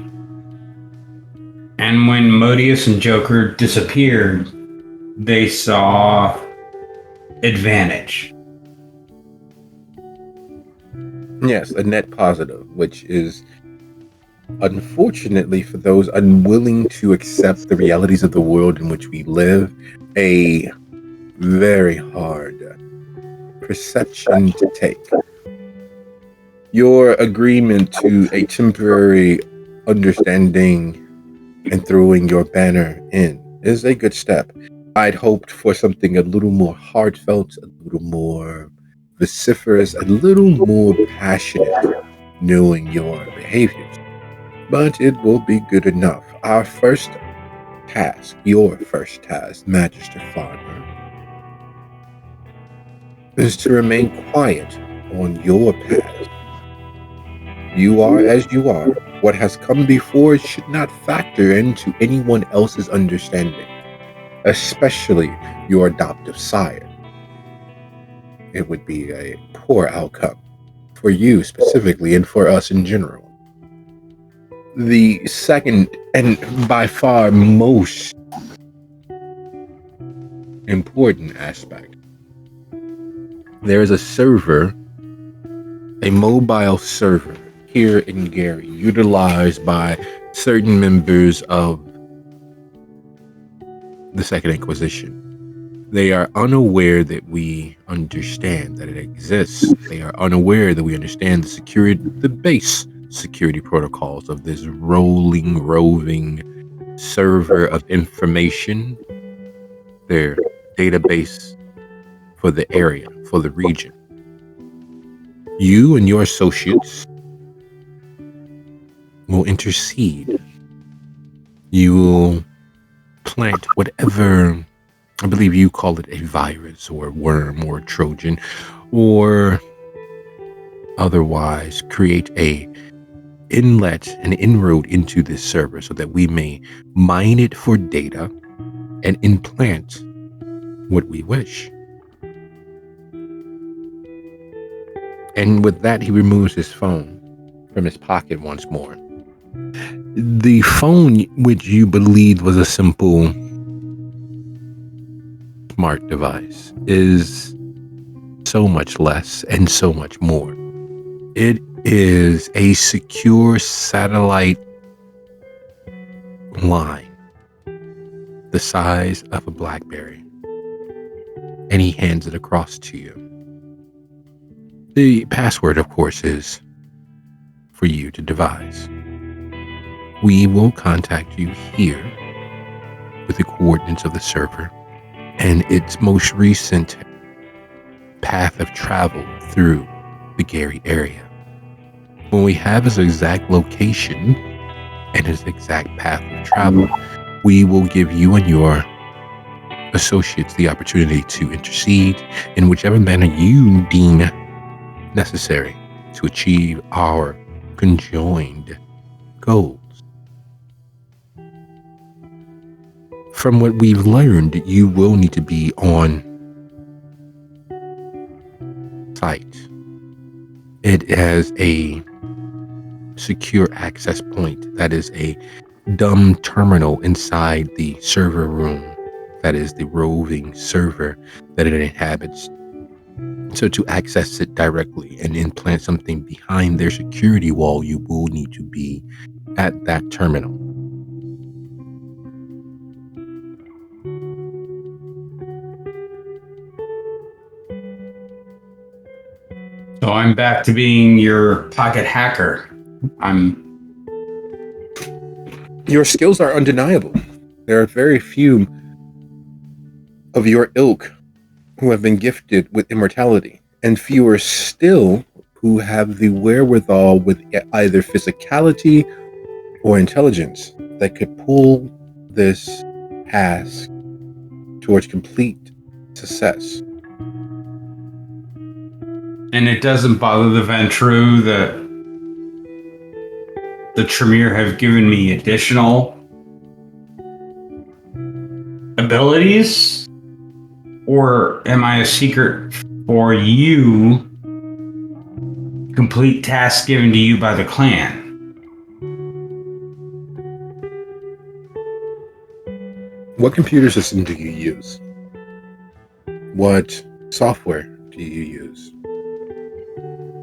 and when Modius and Joker disappeared, they saw advantage. Yes, a net positive, which is, unfortunately, for those unwilling to accept the realities of the world in which we live, a very hard perception to take. Your agreement to a temporary understanding and throwing your banner in is a good step. I'd hoped for something a little more heartfelt, a little more vociferous, a little more passionate, knowing your behaviors. But it will be good enough. Our first task, your first task, Magister Farmer, is to remain quiet on your path. You are as you are. What has come before should not factor into anyone else's understanding, especially your adoptive sire. It would be a poor outcome for you specifically and for us in general. The second, and by far most important aspect, there is a server, a mobile server here in Gary, utilized by certain members of the Second Inquisition. They are unaware that we understand that it exists. They are unaware that we understand the base security protocols of this roving server of information, their database for the area, for the region. You and your associates will intercede. You will plant whatever, I believe you call it a virus or a worm or a Trojan, or otherwise create an inroad into this server so that we may mine it for data and implant what we wish. And with that, he removes his phone from his pocket once more. The phone, which you believed was a simple smart device, is so much less and so much more. It is a secure satellite line the size of a BlackBerry, and he hands it across to you. The password, of course, is for you to devise. We will contact you here with the coordinates of the server and its most recent path of travel through the Gary area. When we have his exact location and his exact path of travel, we will give you and your associates the opportunity to intercede in whichever manner you deem necessary to achieve our conjoined goals. From what we've learned, you will need to be on site. It has a secure access point that is a dumb terminal inside the server room that is the roving server that it inhabits. So to access it directly and implant something behind their security wall, you will need to be at that terminal. So I'm back to being your pocket hacker. Your skills are undeniable. There are very few of your ilk who have been gifted with immortality, and fewer still who have the wherewithal with either physicality or intelligence that could pull this task towards complete success. And it doesn't bother the Ventru that the Tremere have given me additional abilities? Or am I a secret for you? Complete tasks given to you by the clan? What computer system do you use? What software do you use?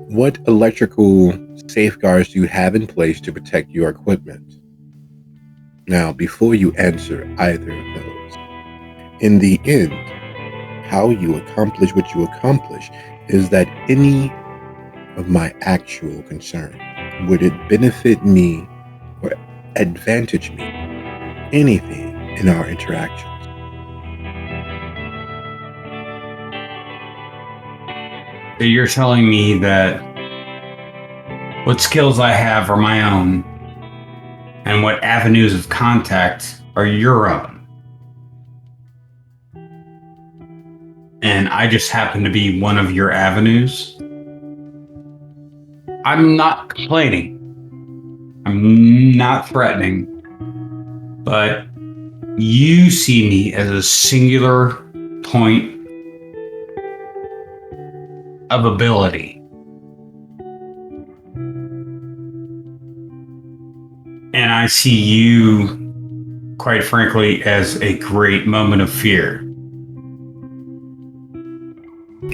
What electrical safeguards do you have in place to protect your equipment? Now, before you answer either of those, in the end, how you accomplish what you accomplish is that any of my actual concern, would it benefit me or advantage me, anything in our interactions? So you're telling me that what skills I have are my own, and what avenues of contact are your own. And I just happen to be one of your avenues. I'm not complaining. I'm not threatening. But you see me as a singular point of ability. And I see you, quite frankly, as a great moment of fear.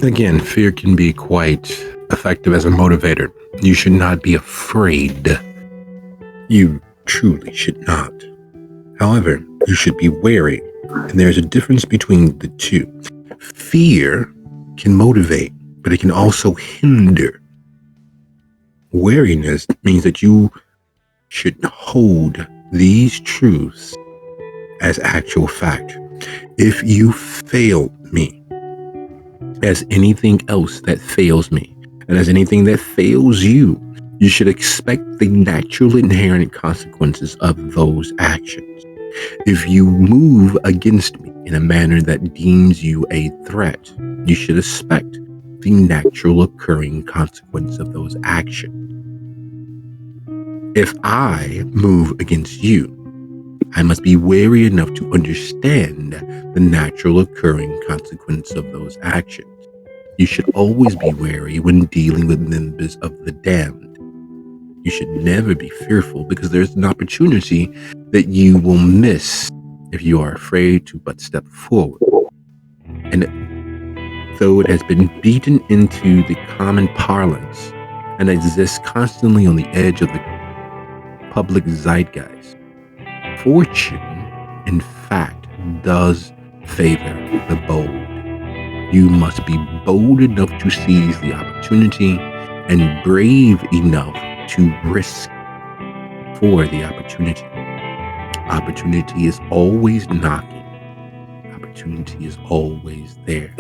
Again, fear can be quite effective as a motivator. You should not be afraid. You truly should not. However, you should be wary, and there's a difference between the two. Fear can motivate, but it can also hinder. Wariness means that you should hold these truths as actual fact. If you fail me, as anything else that fails me, and as anything that fails you, you should expect the natural inherent consequences of those actions. If you move against me in a manner that deems you a threat, you should expect the natural occurring consequence of those actions. If I move against you, I must be wary enough to understand the natural occurring consequence of those actions. You should always be wary when dealing with members of the damned. You should never be fearful, because there's an opportunity that you will miss if you are afraid to but step forward. And though it has been beaten into the common parlance and exists constantly on the edge of the public zeitgeist, fortune, in fact, does favor the bold. You must be bold enough to seize the opportunity and brave enough to risk for the opportunity. Opportunity is always knocking. Opportunity is always there.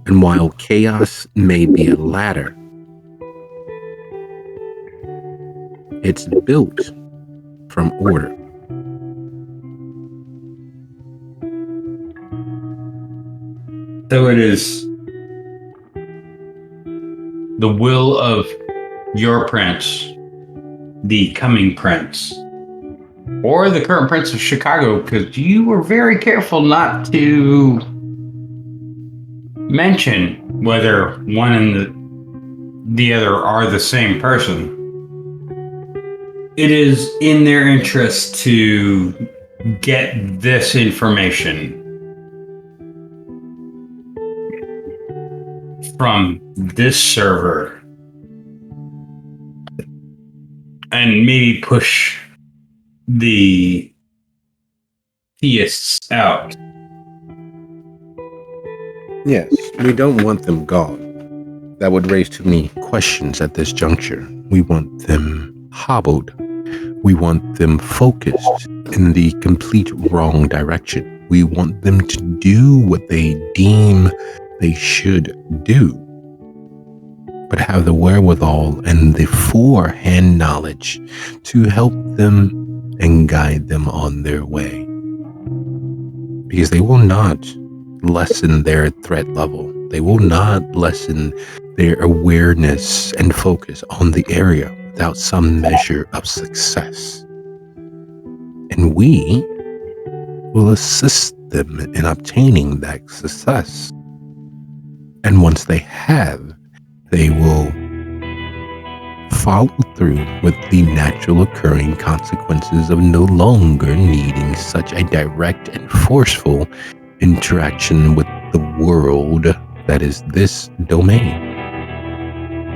And while chaos may be a ladder, it's built from order. So it is the will of your prince, the coming prince, or the current prince of Chicago, because you were very careful not to mention whether one and the other are the same person. It is in their interest to get this information from this server and maybe push the theists out. Yes, we don't want them gone. That would raise too many questions at this juncture. We want them hobbled. We want them focused in the complete wrong direction. We want them to do what they deem they should do, but have the wherewithal and the forehand knowledge to help them and guide them on their way. Because they will not lessen their threat level. They will not lessen their awareness and focus on the area without some measure of success. And we will assist them in obtaining that success. And once they have, they will follow through with the natural occurring consequences of no longer needing such a direct and forceful interaction with the world that is this domain.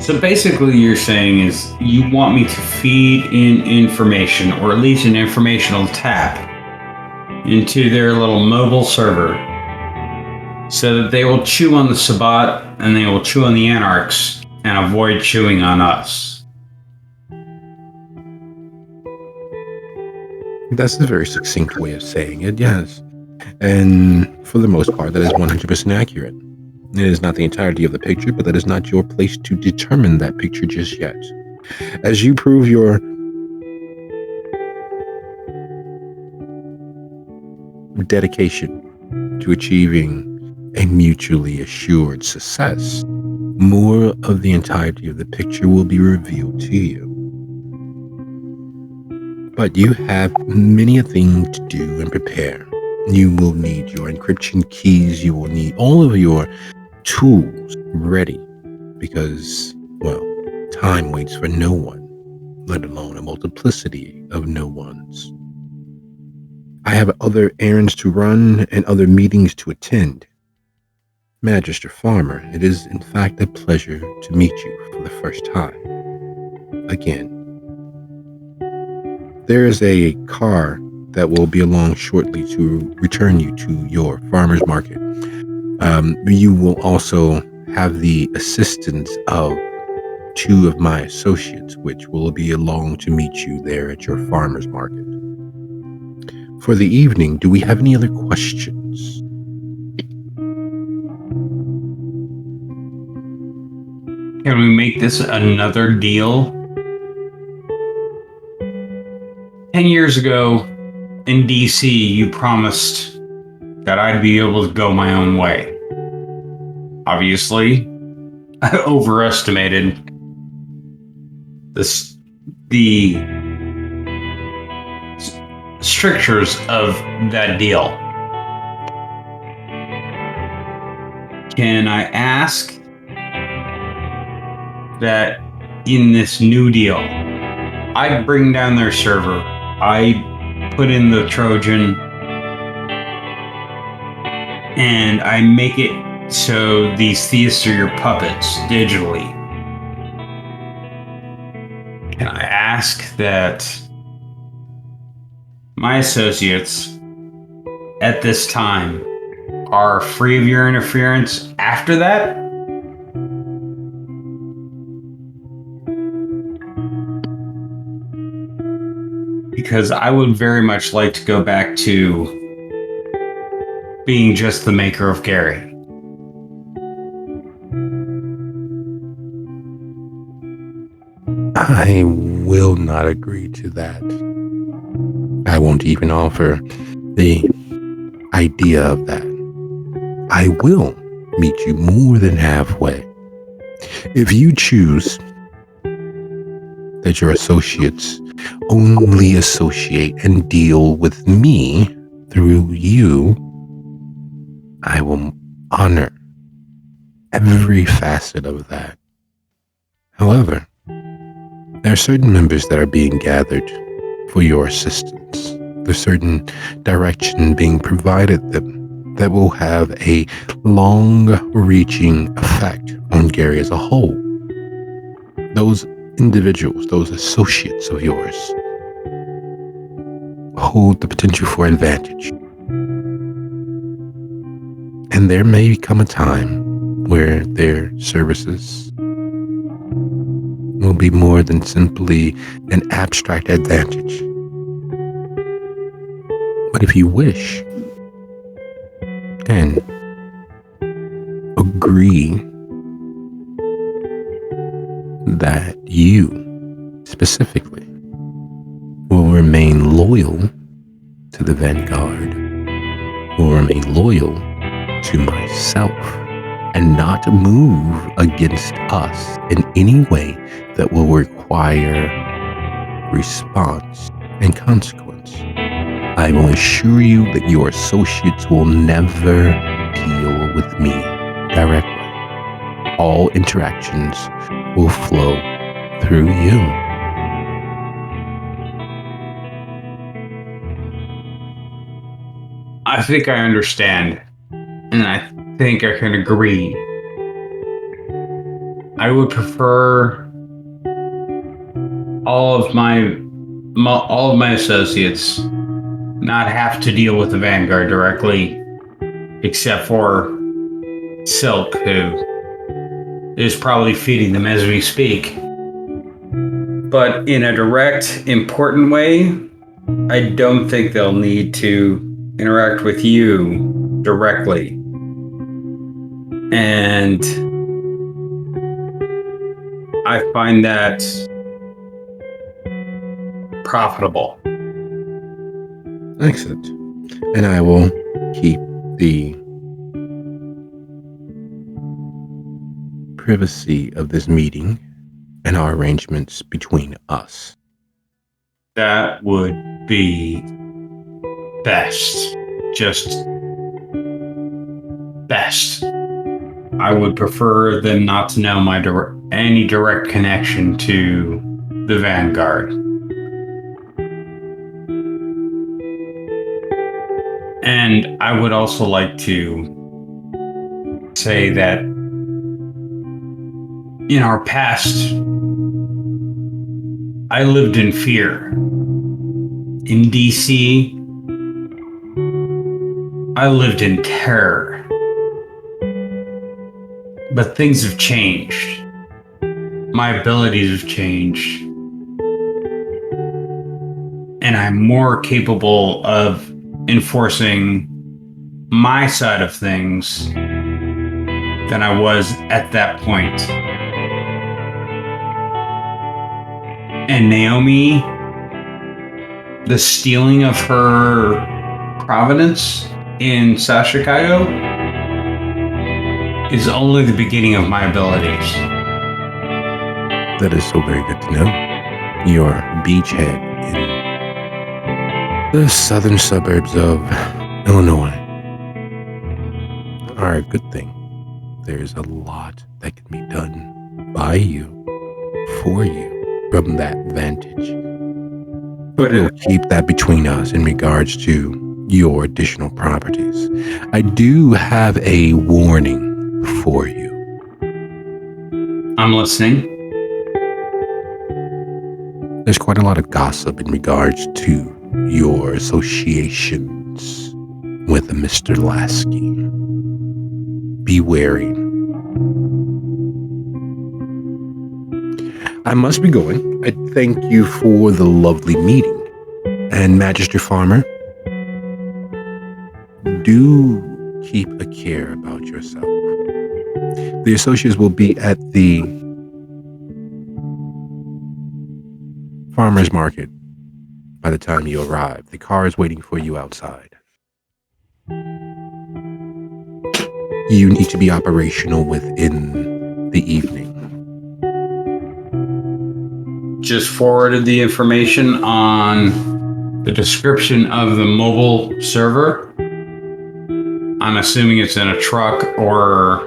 So basically, you're saying is you want me to feed in information, or at least an informational tap, into their little mobile server, so that they will chew on the Sabbat and they will chew on the Anarchs and avoid chewing on us. That's a very succinct way of saying it, yes. And for the most part, that is 100% accurate. It is not the entirety of the picture, but that is not your place to determine that picture just yet. As you prove your dedication to achieving a mutually assured success, more of the entirety of the picture will be revealed to you. But you have many a thing to do and prepare. You will need your encryption keys. You will need all of your tools ready because, well, time waits for no one, let alone a multiplicity of no ones. I have other errands to run and other meetings to attend. Magister Farmer, it is in fact a pleasure to meet you for the first time. Again, there is a car that will be along shortly to return you to your farmer's market. You will also have the assistance of 2 of my associates, which will be along to meet you there at your farmer's market. For the evening, do we have any other questions? Can we make this another deal? 10 years ago in DC, you promised that I'd be able to go my own way. Obviously, I overestimated the strictures of that deal. Can I ask that in this new deal, I bring down their server, I put in the Trojan, and I make it so these theists are your puppets digitally? Can I ask that my associates at this time are free of your interference after that? Because I would very much like to go back to being just the maker of Gary. I will not agree to that. I won't even offer the idea of that. I will meet you more than halfway. If you choose that your associates only associate and deal with me through you, I will honor every facet of that. However, there are certain members that are being gathered for your assistance. There's certain direction being provided them that will have a long-reaching effect on Gary as a whole. Those individuals, those associates of yours, hold the potential for advantage. And there may come a time where their services will be more than simply an abstract advantage. But if you wish and agree that you specifically will remain loyal to the Vanguard, will remain loyal to myself, and not move against us in any way that will require response and consequence, I will assure you that your associates will never deal with me directly. All interactions will flow through you. I think I understand, and I think I can agree. I would prefer all of my associates not have to deal with the Vanguard directly, except for Silk, who is probably feeding them as we speak. But in a direct, important way, I don't think they'll need to interact with you directly. And I find that profitable. Excellent. And I will keep the privacy of this meeting and our arrangements between us. That would be best. Just best. I would prefer them not to know my any direct connection to the Vanguard. And I would also like to say that in our past, I lived in fear. In DC, I lived in terror. But things have changed. My abilities have changed. And I'm more capable of enforcing my side of things than I was at that point. And Naomi, the stealing of her providence in South Chicago is only the beginning of my abilities. That is so very good to know. Your beachhead in the southern suburbs of Illinois are a good thing. There's a lot that can be done by you, for you, from that vantage. But we'll keep that between us in regards to your additional properties. I do have a warning for you. I'm listening. There's quite a lot of gossip in regards to your associations with Mr. Lasky. Be wary. I must be going. I thank you for the lovely meeting. And Magister Farmer, do keep a care about yourself. The associates will be at the farmer's market by the time you arrive. The car is waiting for you outside. You need to be operational within the evening. Just forwarded the information on the description of the mobile server. I'm assuming it's in a truck or,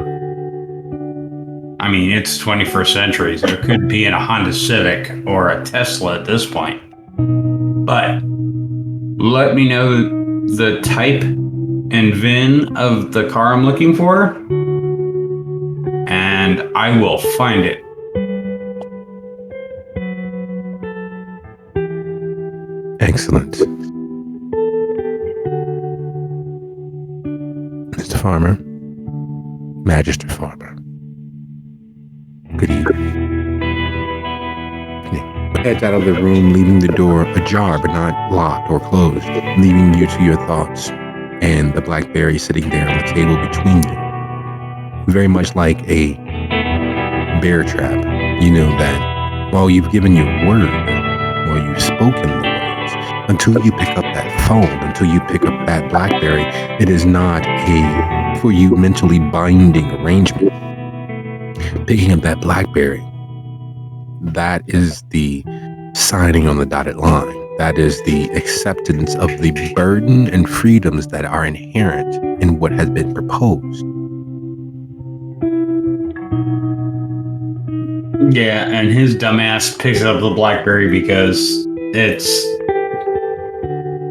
I mean, it's 21st century, so it could be in a Honda Civic or a Tesla at this point. But let me know the type and VIN of the car I'm looking for, and I will find it. Excellent. Mr. Farmer, Magister Farmer, good evening. Heads out of the room, leaving the door ajar but not locked or closed, leaving you to your thoughts and the blackberry sitting there on the table between you. Very much like a bear trap. You know that while you've given your word, while you've spoken the words, until you pick up that phone, until you pick up that blackberry, it is not a, for you, mentally binding arrangement. Picking up that blackberry, that is the signing on the dotted line. That is the acceptance of the burden and freedoms that are inherent in what has been proposed. Yeah, and his dumbass picks up the BlackBerry because it's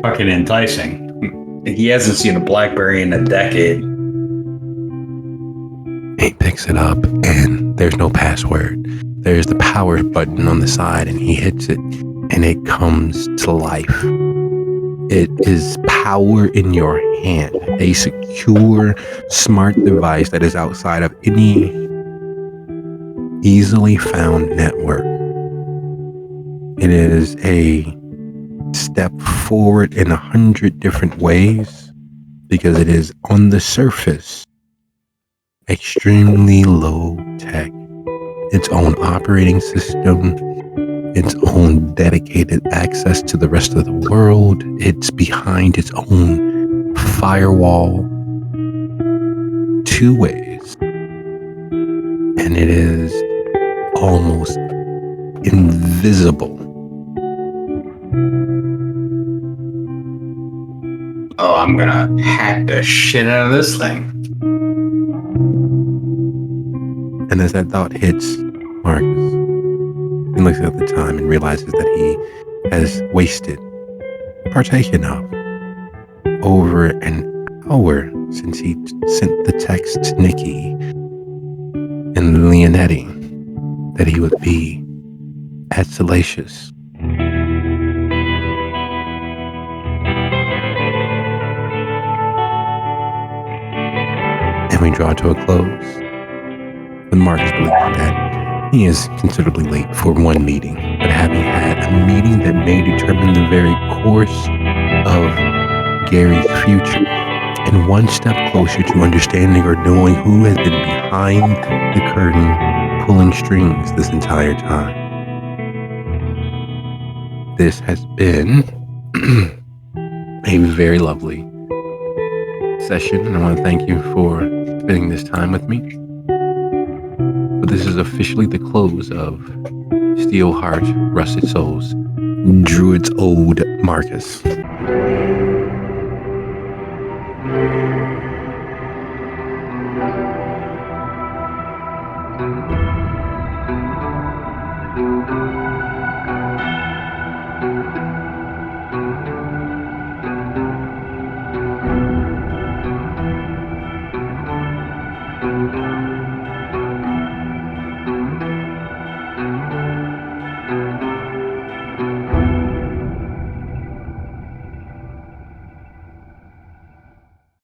fucking enticing. He hasn't seen a BlackBerry in a decade. He picks it up and There's no password. There's the power button on the side, and he hits it, and it comes to life. It is power in your hand, a secure, smart device that is outside of any easily found network. It is a step forward in 100 different ways because it is on the surface extremely low tech. Its own operating system, its own dedicated access to the rest of the world. It's behind its own firewall 2 ways. And it is almost invisible. Oh, I'm gonna hack the shit out of this thing. And as that thought hits Marcus, he looks at the time and realizes that he has wasted, partaken of, over an hour since he sent the text to Nikki and Leonetti that he would be at Salacious. And we draw to a close with Marcus believing that he is considerably late for one meeting, but having had a meeting that may determine the very course of Gary's future, and one step closer to understanding or knowing who has been behind the curtain pulling strings this entire time. This has been a very lovely session, and I want to thank you for spending this time with me. But this is officially the close of Steelheart, Rusted Souls, Druids Ode Marcus.